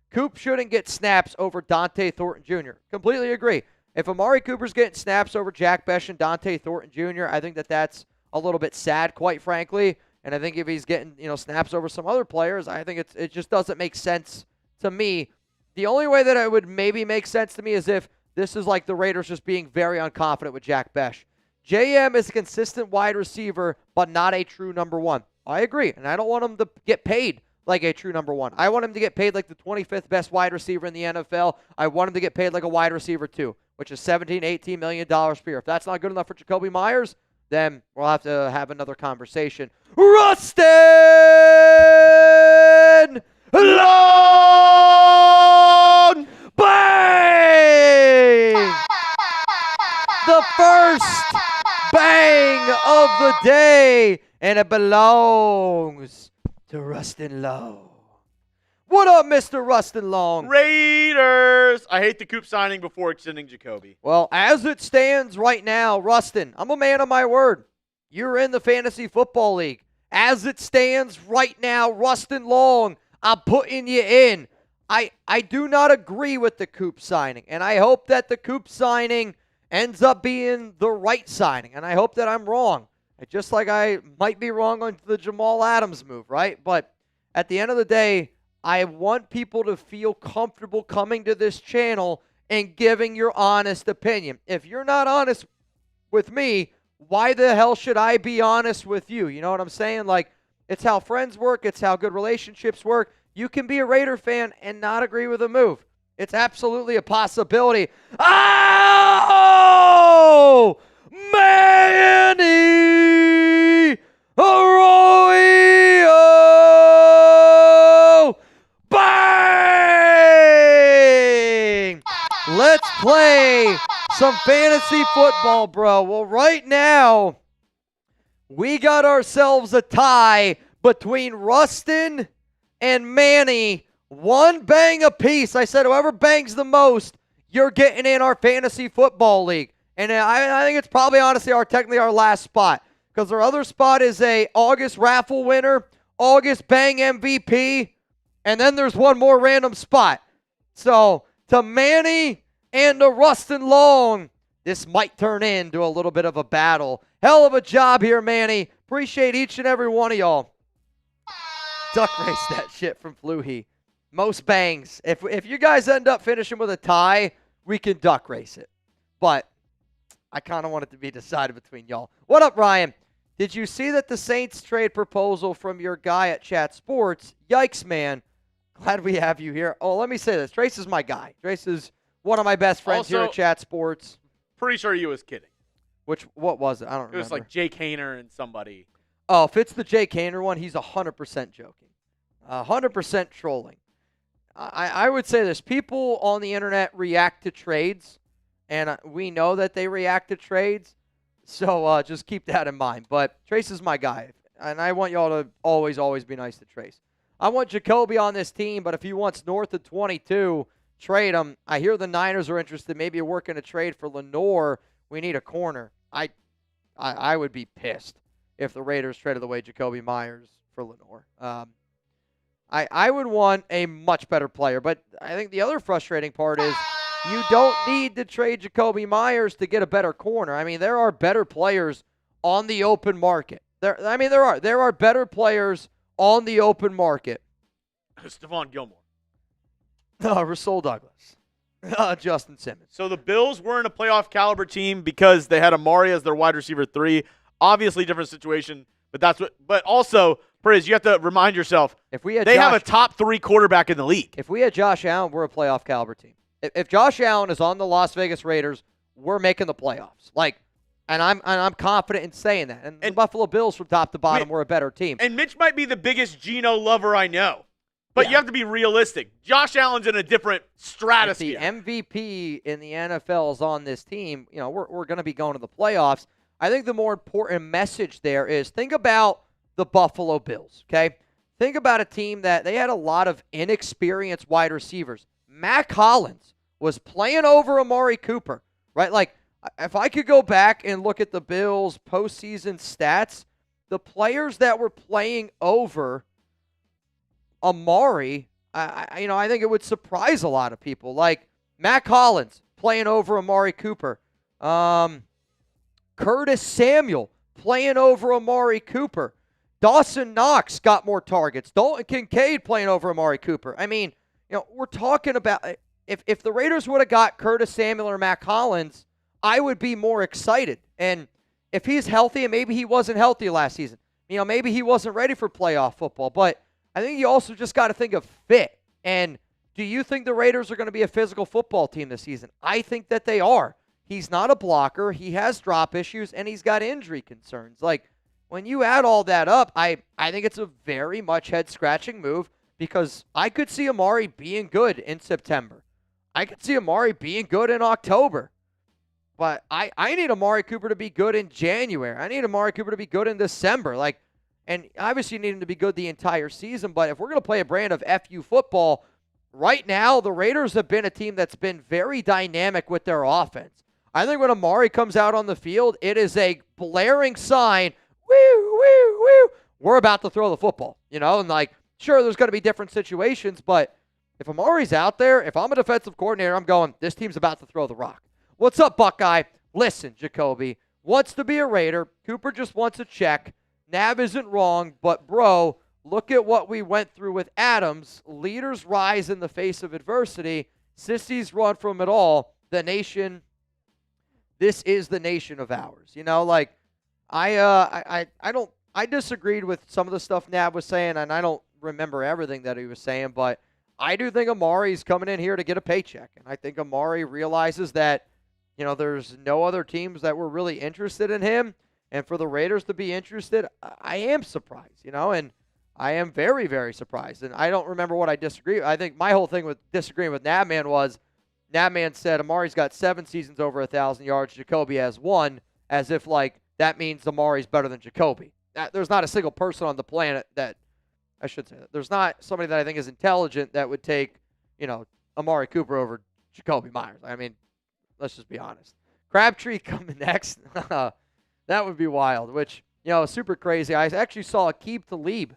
Coop shouldn't get snaps over Dante Thornton Jr. Completely agree. If Amari Cooper's getting snaps over Jack Bech and Dante Thornton Jr., I think that's a little bit sad, quite frankly. And I think if he's getting, snaps over some other players, I think it just doesn't make sense to me. The only way that it would maybe make sense to me is if this is like the Raiders just being very unconfident with Jack Bech. JM is a consistent wide receiver, but not a true number one. I agree, and I don't want him to get paid like a true number one. I want him to get paid like the 25th best wide receiver in the NFL. I want him to get paid like a wide receiver too, which is $17, $18 million per year. If that's not good enough for Jakobi Meyers, then we'll have to have another conversation. Rustin Long! Bang! The first bang of the day, and it belongs to Rustin Long. What up, Mr. Rustin Long? Raiders! I hate the Coop signing before extending Jakobi. Well, as it stands right now, Rustin, I'm a man of my word. You're in the Fantasy Football League. As it stands right now, Rustin Long, I'm putting you in. I do not agree with the Coop signing, and I hope that the Coop signing ends up being the right signing, and I hope that I'm wrong. Just like I might be wrong on the Jamal Adams move, right? But at the end of the day, I want people to feel comfortable coming to this channel and giving your honest opinion. If you're not honest with me, why the hell should I be honest with you? You know what I'm saying? Like, it's how friends work. It's how good relationships work. You can be a Raider fan and not agree with a move. It's absolutely a possibility. Oh! Manny Arroyo! Bang! Let's play some fantasy football, bro. Well, right now, we got ourselves a tie between Rustin and Manny. One bang apiece. I said whoever bangs the most, you're getting in our fantasy football league. And I think it's probably honestly technically our last spot. Because our other spot is a August raffle winner, August bang MVP, and then there's one more random spot. So to Manny and to Rustin Long, this might turn into a little bit of a battle. Hell of a job here, Manny. Appreciate each and every one of y'all. Duck race that shit from Fluhey. Most bangs. If you guys end up finishing with a tie, we can duck race it. But I kind of want it to be decided between y'all. What up, Ryan? Did you see that the Saints trade proposal from your guy at Chat Sports? Yikes, man. Glad we have you here. Oh, let me say this. Trace is my guy. Trace is one of my best friends here at Chat Sports. Pretty sure you was kidding. What was it? I don't remember. It was like Jake Hayner and somebody. Oh, if it's the Jake Hayner one, he's 100% joking. 100% trolling. I would say this. People on the internet react to trades, and we know that they react to trades, so just keep that in mind. But Trace is my guy, and I want y'all to always be nice to Trace. I want Jakobi on this team, but if he wants north of 22, trade him. I hear the Niners are interested. Maybe you're working a trade for Lenore. We need a corner. I would be pissed if the Raiders traded away Jakobi Meyers for Lenore. I would want a much better player, but I think the other frustrating part is you don't need to trade Jakobi Meyers to get a better corner. I mean, there are better players on the open market. There are better players on the open market. Stephon Gilmore. Rasul Douglas. Justin Simmons. So the Bills weren't a playoff caliber team because they had Amari as their wide receiver 3. Obviously different situation, but also, Priz, you have to remind yourself, if we had they have a top 3 quarterback in the league. If we had Josh Allen, we're a playoff caliber team. If Josh Allen is on the Las Vegas Raiders, we're making the playoffs. Like, And I'm confident in saying that. And the Buffalo Bills from top to bottom were a better team. And Mitch might be the biggest Geno lover I know. But Yeah. you have to be realistic. Josh Allen's in a different stratosphere. If the MVP in the NFL is on this team, we're going to be going to the playoffs. I think the more important message there is think about the Buffalo Bills, okay? Think about a team that they had a lot of inexperienced wide receivers. Mac Hollins was playing over Amari Cooper, right? Like, if I could go back and look at the Bills' postseason stats, the players that were playing over Amari, I think it would surprise a lot of people. Like Mac Hollins playing over Amari Cooper. Curtis Samuel playing over Amari Cooper. Dawson Knox got more targets. Dalton Kincaid playing over Amari Cooper. I mean, we're talking about if the Raiders would have got Curtis Samuel or Mac Hollins, I would be more excited. And if he's healthy, and maybe he wasn't healthy last season, maybe he wasn't ready for playoff football, but I think you also just got to think of fit. And do you think the Raiders are going to be a physical football team this season? I think that they are. He's not a blocker. He has drop issues, and he's got injury concerns. Like, when you add all that up, I think it's a very much head-scratching move because I could see Amari being good in September. I could see Amari being good in October. But I need Amari Cooper to be good in January. I need Amari Cooper to be good in December. Like, and obviously you need him to be good the entire season, but if we're going to play a brand of FU football, right now the Raiders have been a team that's been very dynamic with their offense. I think when Amari comes out on the field, it is a blaring sign, woo, woo, woo, we're about to throw the football, and like, sure, there's going to be different situations, but if Amari's out there, if I'm a defensive coordinator, I'm going, this team's about to throw the rock. What's up, Buckeye? Listen, Jakobi wants to be a Raider. Cooper just wants a check. Nav isn't wrong, but bro, look at what we went through with Adams. Leaders rise in the face of adversity. Sissies run from it all. The nation, this is the nation of ours. I disagreed with some of the stuff Nav was saying, and I don't remember everything that he was saying, but I do think Amari's coming in here to get a paycheck, and I think Amari realizes that, there's no other teams that were really interested in him. And for the Raiders to be interested, I am surprised, and I am very, very surprised. And I don't remember what I disagree with. I think my whole thing with disagreeing with Nabman was Nabman said Amari's got 7 seasons over 1,000 yards. Jakobi has 1, as if, like, that means Amari's better than Jakobi. There's not a single person on the planet that, I should say that. There's not somebody that I think is intelligent that would take, Amari Cooper over Jakobi Meyers. I mean, let's just be honest. Crabtree coming next. That would be wild, which, super crazy. I actually saw Aqib Talib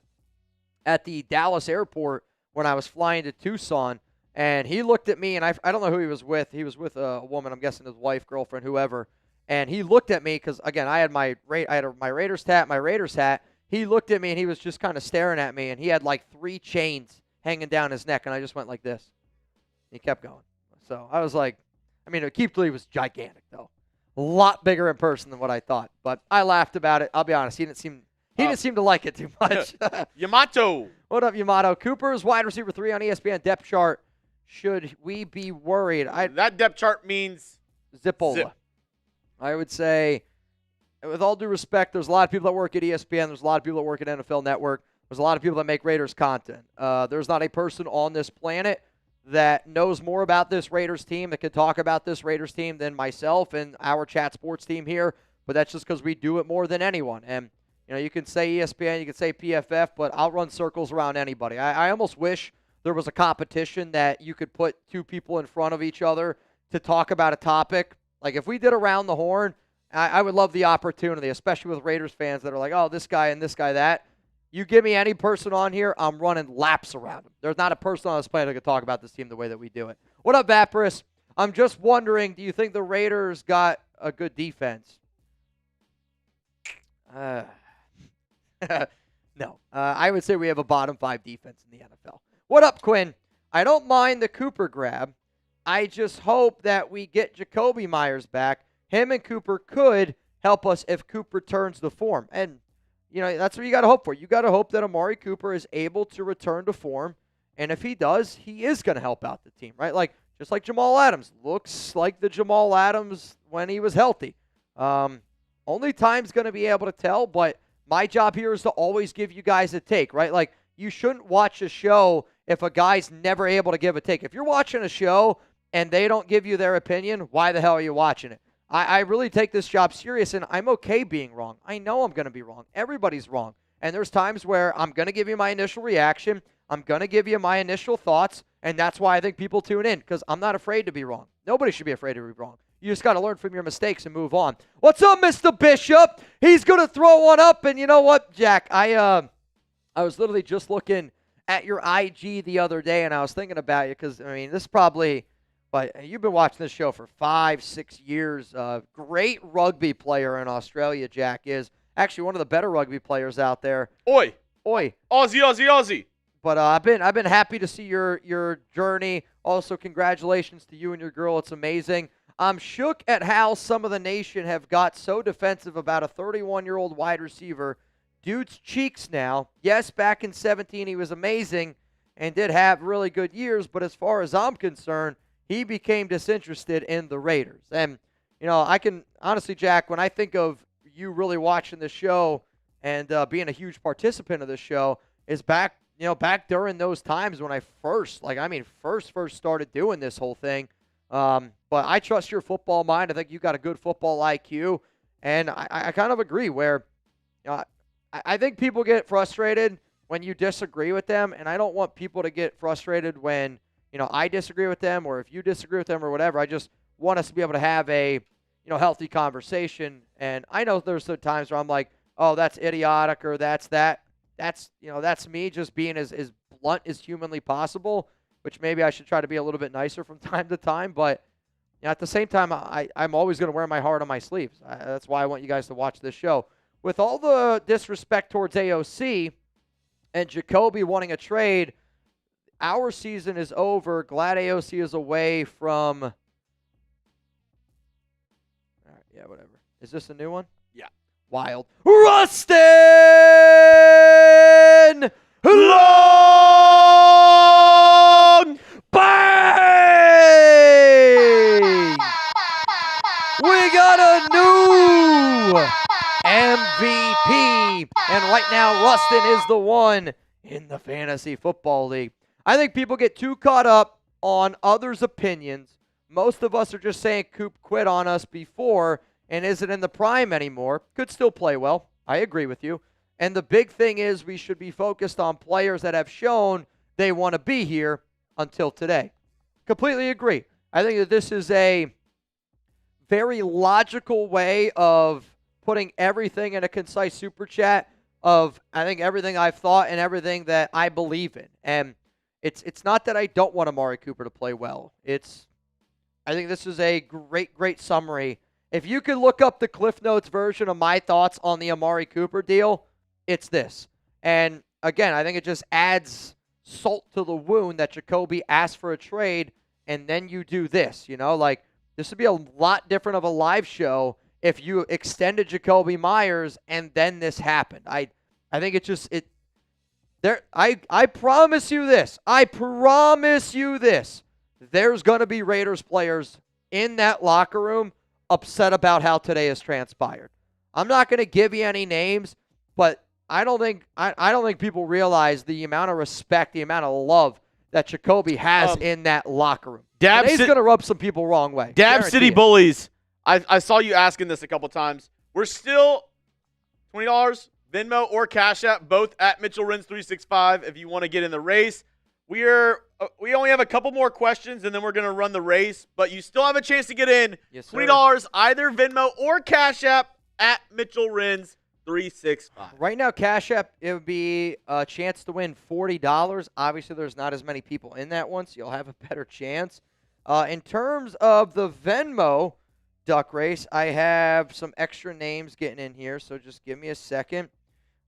at the Dallas airport when I was flying to Tucson, and he looked at me, and I don't know who he was with. He was with a woman, I'm guessing his wife, girlfriend, whoever, and he looked at me because, again, I had my Raiders hat. He looked at me, and he was just kind of staring at me, and he had like 3 chains hanging down his neck, and I just went like this. He kept going. So I was like, Aqib Talib was gigantic, though. A lot bigger in person than what I thought, but I laughed about it. I'll be honest, he didn't seem to like it too much. Yamato. What up, Yamato? Cooper's wide receiver 3 on ESPN depth chart. Should we be worried? That depth chart means Zipola. Zip. I would say, with all due respect, there's a lot of people that work at ESPN. There's a lot of people that work at NFL Network. There's a lot of people that make Raiders content. There's not a person on this planet that knows more about this Raiders team, that can talk about this Raiders team than myself and our Chat Sports team here, but that's just because we do it more than anyone. And, you can say ESPN, you can say PFF, but I'll run circles around anybody. I almost wish there was a competition that you could put 2 people in front of each other to talk about a topic. Like, if we did Around the Horn, I would love the opportunity, especially with Raiders fans that are like, oh, this guy and this guy that. You give me any person on here, I'm running laps around them. There's not a person on this planet that can talk about this team the way that we do it. What up, Vaporous? I'm just wondering, do you think the Raiders got a good defense? No. I would say we have a bottom 5 defense in the NFL. What up, Quinn? I don't mind the Cooper grab. I just hope that we get Jakobi Meyers back. Him and Cooper could help us if Cooper turns the form. And that's what you got to hope for. You got to hope that Amari Cooper is able to return to form. And if he does, he is going to help out the team, right? Like, just like Jamal Adams. Looks like the Jamal Adams when he was healthy. Only time's going to be able to tell, but my job here is to always give you guys a take, right? Like, you shouldn't watch a show if a guy's never able to give a take. If you're watching a show and they don't give you their opinion, why the hell are you watching it? I really take this job serious, and I'm okay being wrong. I know I'm going to be wrong. Everybody's wrong. And there's times where I'm going to give you my initial reaction. I'm going to give you my initial thoughts, and that's why I think people tune in, because I'm not afraid to be wrong. Nobody should be afraid to be wrong. You just got to learn from your mistakes and move on. What's up, Mr. Bishop? He's going to throw one up, and you know what, Jack? I was literally just looking at your IG the other day, and I was thinking about you because, I mean, this probably – but you've been watching this show for 5-6 years. Great rugby player in Australia, Jack is. Actually, one of the better rugby players out there. Oi. Aussie, Aussie. But I've been happy to see your journey. Also, congratulations to you and your girl. It's amazing. I'm shook at how some of the nation have got so defensive about a 31-year-old wide receiver. Dude's cheeks now. Yes, back in 17 he was amazing and did have really good years, but as far as I'm concerned, he became disinterested in the Raiders. And, you know, I can honestly, Jack, when I think of you really watching the show and being a huge participant of the show, is back during those times when I first started doing this whole thing. But I trust your football mind. I think you got a good football IQ. And I kind of agree where I think people get frustrated when you disagree with them. And I don't want people to get frustrated when I disagree with them, or if you disagree with them or whatever. I just want us to be able to have a, healthy conversation. And I know there's some times where I'm like, oh, that's idiotic, or that's me just being as blunt as humanly possible, which maybe I should try to be a little bit nicer from time to time. But at the same time, I'm always going to wear my heart on my sleeves. That's why I want you guys to watch this show. With all the disrespect towards AOC and Jakobi wanting a trade, our season is over. Glad AOC is away from. All right, yeah, whatever. Is this a new one? Yeah. Wild. Rustin Long Bang! We got a new MVP. And right now, Rustin is the one in the Fantasy Football League. I think people get too caught up on others' opinions. Most of us are just saying Coop quit on us before and isn't in the prime anymore. Could still play well. I agree with you. And the big thing is we should be focused on players that have shown they want to be here until today. Completely agree. I think that this is a very logical way of putting everything in a concise super chat of, I think, everything I've thought and everything that I believe in. And it's not that I don't want Amari Cooper to play well. I think this is a great summary. If you could look up the Cliff Notes version of my thoughts on the Amari Cooper deal, it's this. And again, I think it just adds salt to the wound that Jakobi asked for a trade, and then you do this. Like, this would be a lot different of a live show if you extended Jakobi Meyers and then this happened. I think it just I promise you this. There's going to be Raiders players in that locker room upset about how today has transpired. I'm not going to give you any names, but I don't think people realize the amount of respect, the amount of love that Jakobi has in that locker room. Today's going to rub some people wrong way. Dab City Bullies. I saw you asking this a couple times. We're still $20 Venmo or Cash App, both at Mitchell Renz 365 if you want to get in the race. We only have a couple more questions, and then we're going to run the race, but you still have a chance to get in. Yes, sir. $20 either Venmo or Cash App at Mitchell Renz 365. Right now, Cash App, it would be a chance to win $40. Obviously, there's not as many people in that one, so you'll have a better chance. In terms of the Venmo duck race, I have some extra names getting in here, so just give me a second.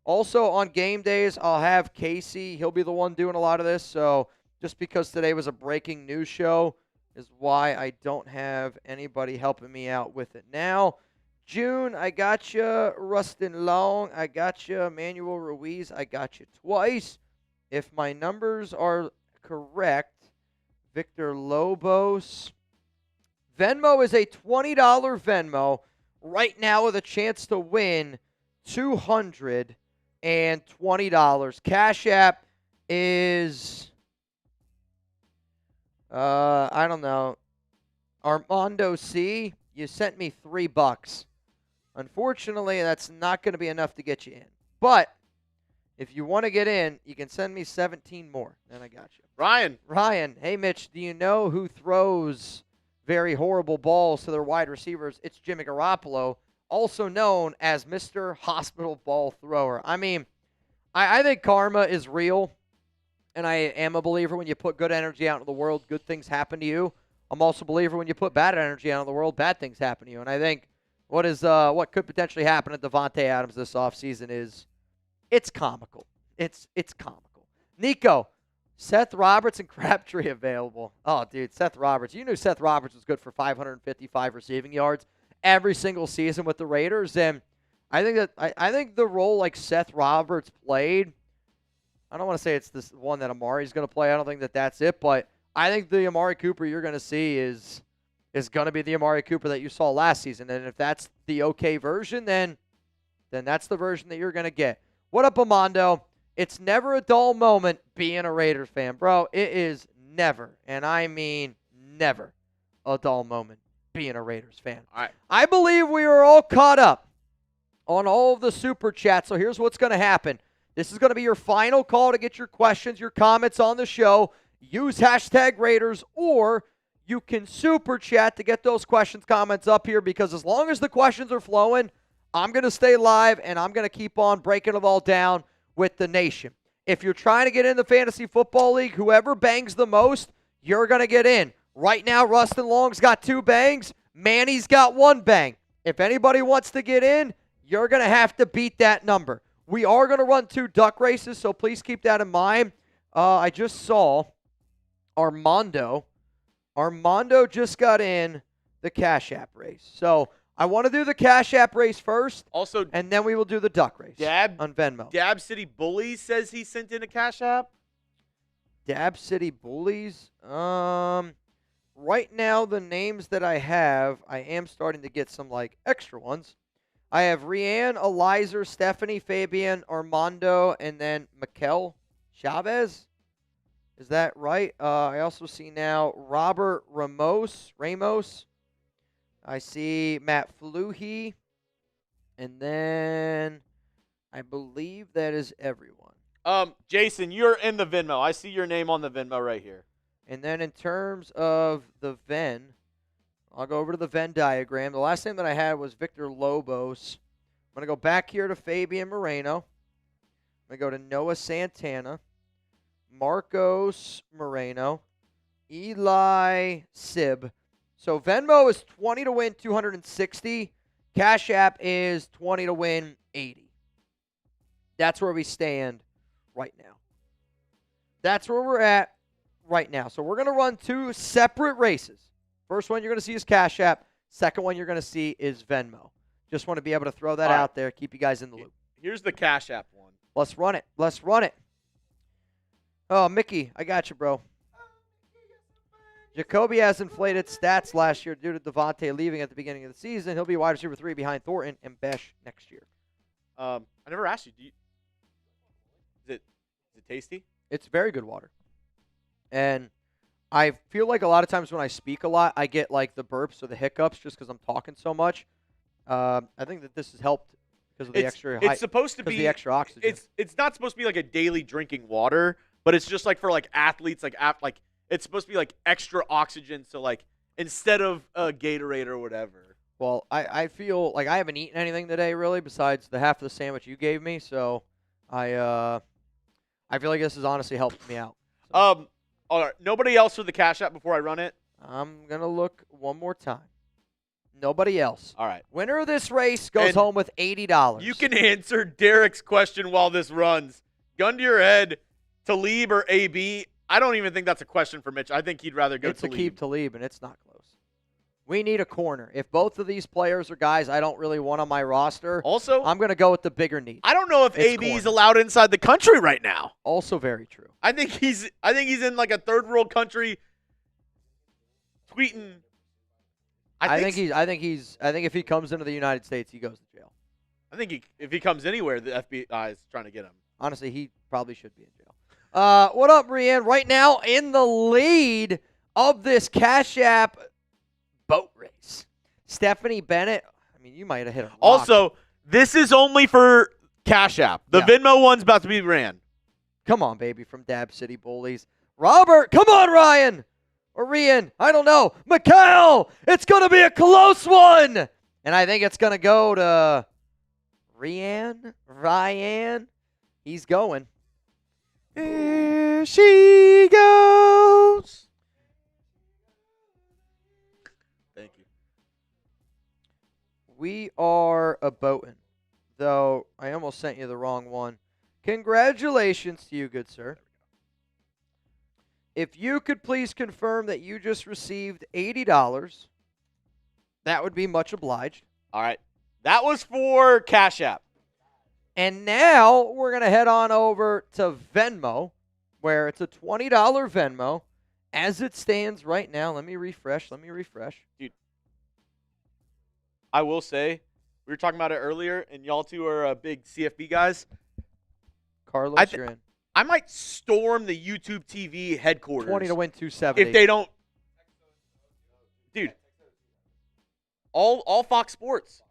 Also, on game days, I'll have Casey. He'll be the one doing a lot of this, so just because today was a breaking news show is why I don't have anybody helping me out with it now. June, I got you. Rustin Long, I got you. Manuel Ruiz, I got you twice. If my numbers are correct, Victor Lobos. Venmo is a $20 Venmo. right now with a chance to win $220. Cash App is, I don't know. Armando C., you sent me $3. Unfortunately, that's not going to be enough to get you in. But if you want to get in, you can send me 17 more. Then I got you. Ryan, hey, Mitch, do you know who throws very horrible balls to their wide receivers? It's Jimmy Garoppolo, also known as Mr. Hospital Ball Thrower. I mean, I think karma is real, and I am a believer when you put good energy out in the world, good things happen to you. I'm also a believer when you put bad energy out in the world, bad things happen to you. And I think what could potentially happen to Devontae Adams this offseason is it's comical. It's comical. Nico, Seth Roberts and Crabtree available. Oh, dude, Seth Roberts. You knew Seth Roberts was good for 555 receiving yards every single season with the Raiders. And I think the role like Seth Roberts played, I don't want to say it's this one that Amari's going to play. I don't think that's it. But I think the Amari Cooper you're going to see is going to be the Amari Cooper that you saw last season. And if that's the okay version, then that's the version that you're going to get. What up, Amando? It's never a dull moment being a Raiders fan, bro. It is never, and I mean never, a dull moment being a Raiders fan. All right. I believe we are all caught up on all of the super chats, so here's what's going to happen. This is going to be your final call to get your questions, your comments on the show. Use hashtag Raiders, or you can super chat to get those questions, comments up here, because as long as the questions are flowing, I'm going to stay live, and I'm going to keep on breaking it all down with the nation. If you're trying to get in the Fantasy Football League, whoever bangs the most, you're going to get in. Right now, Rustin Long's got 2 bangs. Manny's got 1 bang. If anybody wants to get in, you're going to have to beat that number. We are going to run 2 duck races, so please keep that in mind. I just saw Armando. Armando just got in the Cash App race. So I want to do the Cash App race first. Also, and then we will do the duck race on Venmo. Dab City Bullies says he sent in a Cash App. Dab City Bullies. Right now, the names that I have, I am starting to get some like extra ones. I have Rianne, Eliza, Stephanie, Fabian, Armando, and then Mikel Chavez. Is that right? I also see now Robert Ramos. I see Matt Fluhey. And then I believe that is everyone. Jason, you're in the Venmo. I see your name on the Venmo right here. And then in terms of the Venn, I'll go over to the Venn diagram. The last name that I had was Victor Lobos. I'm going to go back here to Fabian Moreno. I'm going to go to Noah Santana, Marcos Moreno, Eli Sib. So Venmo is 20 to win 260. Cash App is 20 to win 80. That's where we stand right now. That's where we're at right now. So we're going to run 2 separate races. First one you're going to see is Cash App. Second one you're going to see is Venmo. Just want to be able to throw that out there, keep you guys in the loop. Here's the Cash App one. Let's run it. Let's run it. Oh, Mickey, I got you, bro. Jakobi has inflated stats last year due to Devontae leaving at the beginning of the season. He'll be wide receiver 3 behind Thornton and Besh next year. I never asked you. Is it tasty? It's very good water. And I feel like a lot of times when I speak a lot, I get like the burps or the hiccups just because I'm talking so much. I think that this has helped because of the It's supposed to be the extra oxygen. It's not supposed to be like a daily drinking water, but it's just like for like athletes, like it's supposed to be like extra oxygen. So like instead of a Gatorade or whatever. Well, I feel like I haven't eaten anything today really besides the half of the sandwich you gave me. So I feel like this has honestly helped me out. So. All right. Nobody else for the Cash App before I run it? I'm going to look one more time. Nobody else. All right. Winner of this race goes home with $80. You can answer Derek's question while this runs. Gun to your head, Talib or AB. I don't even think that's a question for Mitch. I think he'd rather go It's Talib. a keep Talib, and it's not close. We need a corner. If both of these players are guys I don't really want on my roster, Also, I'm going to go with the bigger need. I don't know if It's AB is corner. allowed inside the country right now. Also very true. I think he's in like a third world country tweeting. I think if he comes into the United States, he goes to jail. I think if he comes anywhere, the FBI is trying to get him. Honestly, he probably should be in jail. What up, Brienne? Right now in the lead of this Cash App boat race. Stephanie Bennett. I mean, you might have hit a rock. Also, this is only for Cash App. The Venmo one's about to be ran. Come on, baby, from Dab City Bullies. Robert, come on, Ryan. Or Rian, I don't know. Mikhail, it's going to be a close one. And I think it's going to go to Ryan. He's going. Here she goes. Thank you. We are a boatin', though I almost sent you the wrong one. Congratulations to you, good sir. If you could please confirm that you just received $80, that would be much obliged. All right. That was for Cash App. And now we're going to head on over to Venmo, where it's a $20 Venmo. As it stands right now, let me refresh. Dude, I will say, we were talking about it earlier, and y'all two are big CFB guys. Carlos, you're in. I might storm the YouTube TV headquarters. 20 to win 270. If they don't. Dude. All Fox Sports.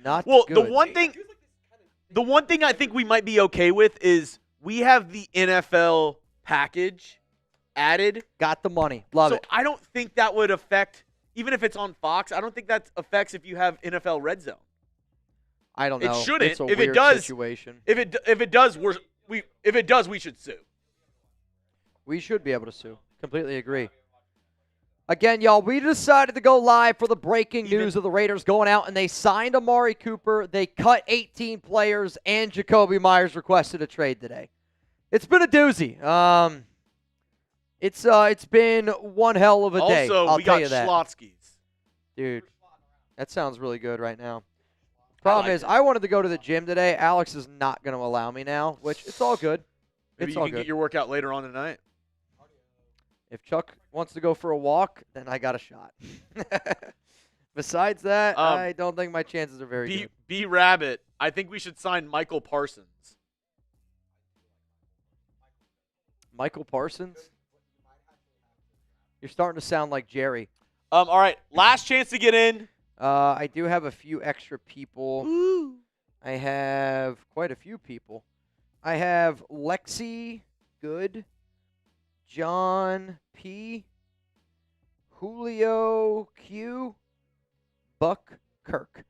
Not well, good. the one thing I think we might be okay with is we have the NFL package added. Got the money. Love it. So I don't think that would affect, even if it's on Fox, I don't think that affects if you have NFL Red Zone. I don't know. It shouldn't. It's a if weird it does, situation. if it does, we should sue. We should be able to sue. Completely agree. Again, y'all, we decided to go live for the breaking news of the Raiders going out, and they signed Amari Cooper. They cut 18 players, and Jakobi Meyers requested a trade today. It's been a doozy. It's been one hell of a day. Also, I'll we tell got you that. Schlotsky's. Dude, that sounds really good right now. Problem like is, it. I wanted to go to the gym today. Alex is not going to allow me now, which it's all good. Maybe It's you all can good. get your workout later on tonight. If Chuck wants to go for a walk, then I got a shot. Besides that, I don't think my chances are very good. B Rabbit, I think we should sign Michael Parsons. Michael Parsons? You're starting to sound like Jerry. All right, last chance to get in. I do have a few extra people. Ooh. I have quite a few people. I have Lexi Good, John P, Julio Q, Buck Kirk.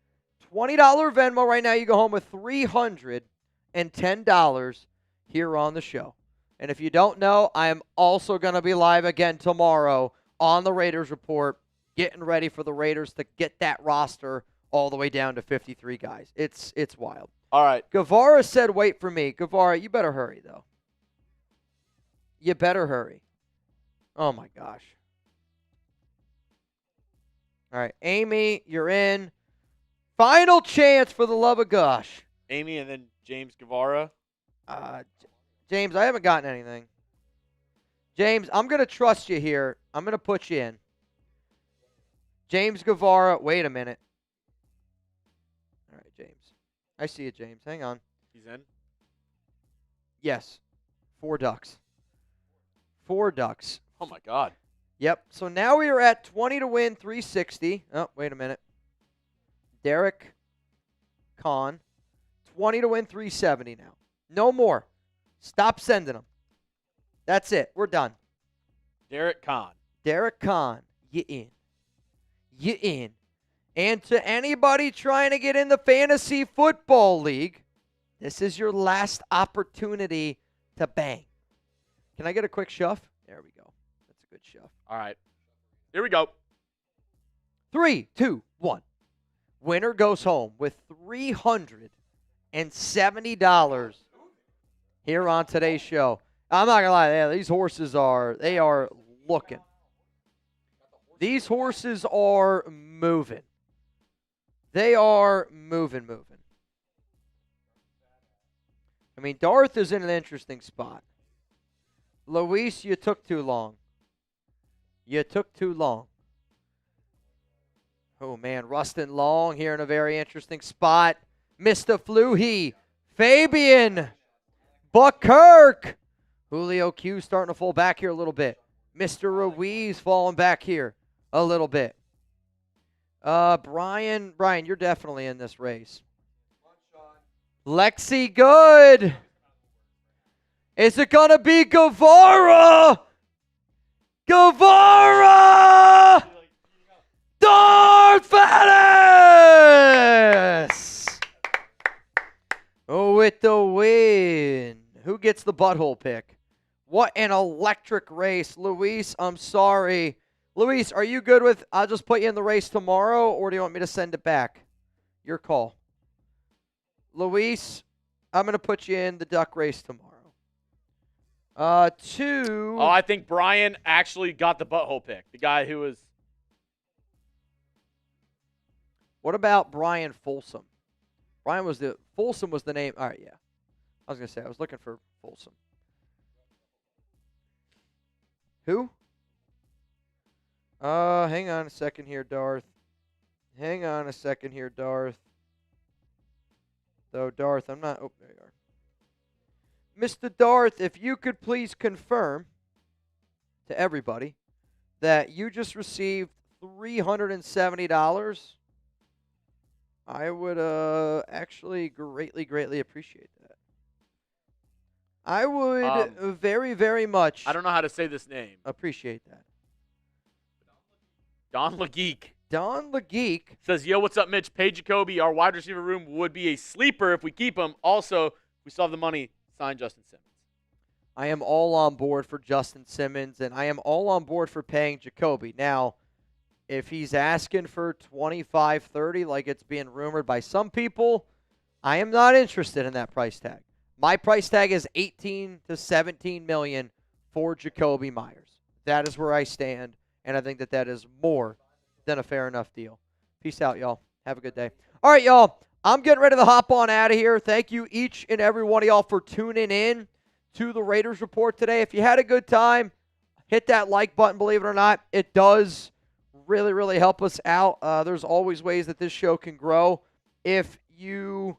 $20 Venmo right now. You go home with $310 here on the show. And if you don't know, I am also going to be live again tomorrow on the Raiders Report, getting ready for the Raiders to get that roster all the way down to 53 guys. It's wild. All right. Guevara said, wait for me. Guevara, you better hurry, though. You better hurry. Oh, my gosh. All right, Amy, you're in. Final chance for the love of gosh. Amy and then James Guevara. James, I haven't gotten anything. James, I'm going to trust you here. I'm going to put you in. James Guevara, wait a minute. All right, James. I see it, James. Hang on. He's in. Yes. 4 ducks. 4 ducks. Oh, my God. Yep. So now we are at 20 to win, 360. Oh, wait a minute. Derek Kahn. 20 to win, 370 now. No more. Stop sending them. That's it. We're done. Derek Kahn. Derek Kahn, you in. You in. And to anybody trying to get in the Fantasy Football League, this is your last opportunity to bang. Can I get a quick shove? There we go. That's a good shove. All right. Here we go. 3, 2, 1. Winner goes home with $370 here on today's show. I'm not going to lie. These horses are looking. These horses are moving. They are moving. I mean, Darth is in an interesting spot. Luis, you took too long. You took too long. Oh, man. Rustin Long here in a very interesting spot. Mr. Fluhey. Fabian. Buck Kirk. Julio Q starting to fall back here a little bit. Mr. Ruiz falling back here a little bit. Brian, you're definitely in this race. Lexi Good. Is it going to be Guevara? Guevara! Darth Vader! Oh, with the win. Who gets the butthole pick? What an electric race. Luis, I'm sorry. Luis, are you good with I'll just put you in the race tomorrow, or do you want me to send it back? Your call. Luis, I'm going to put you in the duck race tomorrow. Oh, I think Brian actually got the butthole pick. The guy who was. What about Brian Folsom? Folsom was the name. All right, yeah. I was going to say, I was looking for Folsom. Who? Hang on a second here, Darth. Hang on a second here, Darth. Though, Darth, I'm not. Oh, there you are. Mr. Darth, if you could please confirm to everybody that you just received $370, I would actually greatly appreciate that. I would very, very much. I don't know how to say this name. Appreciate that. Don LeGeek. Don LeGeek Says, yo, what's up, Mitch? Pay Jakobi. Our wide receiver room would be a sleeper if we keep him. Also, we still have the money. Sign Justin Simmons. I am all on board for Justin Simmons, and I am all on board for paying Jakobi. Now, if he's asking for $25-30 like it's being rumored by some people, I am not interested in that price tag. My price tag is $18 to $17 million for Jakobi Meyers. That is where I stand, and I think that that is more than a fair enough deal. Peace out, y'all. Have a good day. All right, y'all. I'm getting ready to hop on out of here. Thank you each and every one of y'all for tuning in to the Raiders Report today. If you had a good time, hit that like button, believe it or not. It does really help us out. There's always ways that this show can grow. If you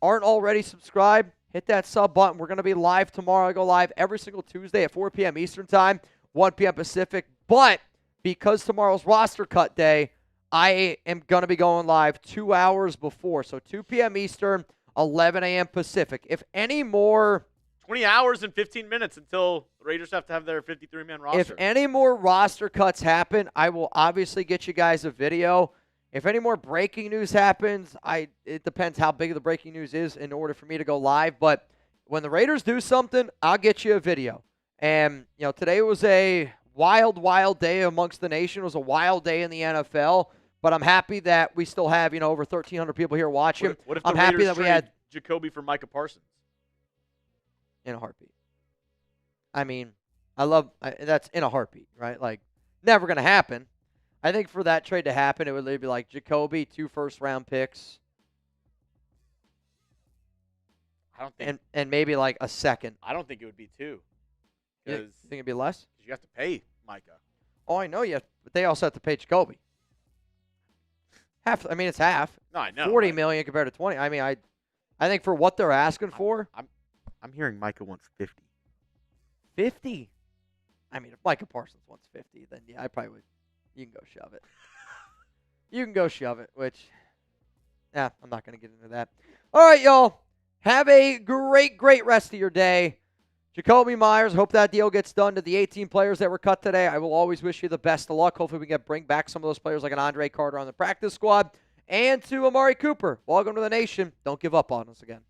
aren't already subscribed, hit that sub button. We're going to be live tomorrow. I go live every single Tuesday at 4 p.m. Eastern Time, 1 p.m. Pacific. But because tomorrow's roster cut day, I am going to be going live 2 hours before. So 2 p.m. Eastern, 11 a.m. Pacific. If any more 20 hours and 15 minutes until the Raiders have to have their 53-man roster. If any more roster cuts happen, I will obviously get you guys a video. If any more breaking news happens, it depends how big the breaking news is in order for me to go live. But when the Raiders do something, I'll get you a video. And, today was a wild day amongst the nation. It was a wild day in the NFL. But I'm happy that we still have, over 1,300 people here watching. What if the I'm Raiders happy that we had Jakobi for Micah Parsons? In a heartbeat. I mean, that's in a heartbeat, right? Like, never going to happen. I think for that trade to happen, it would be like Jakobi, 2 first-round picks. I don't think. And maybe like a second. I don't think it would be 2. You think it'd be less? Because you have to pay Micah. Oh, I know you, but they also have to pay Jakobi. It's half. No, I know. $40 million compared to 20. I mean, I think for what they're asking for. I'm hearing Micah wants 50. 50? I mean, if Micah Parsons wants 50, then yeah, I probably would. You can go shove it. You can go shove it, which, I'm not going to get into that. All right, y'all. Have a great rest of your day. Jakobi Meyers, hope that deal gets done to the 18 players that were cut today. I will always wish you the best of luck. Hopefully we can bring back some of those players like an Andre Carter on the practice squad. And to Amari Cooper, welcome to the nation. Don't give up on us again.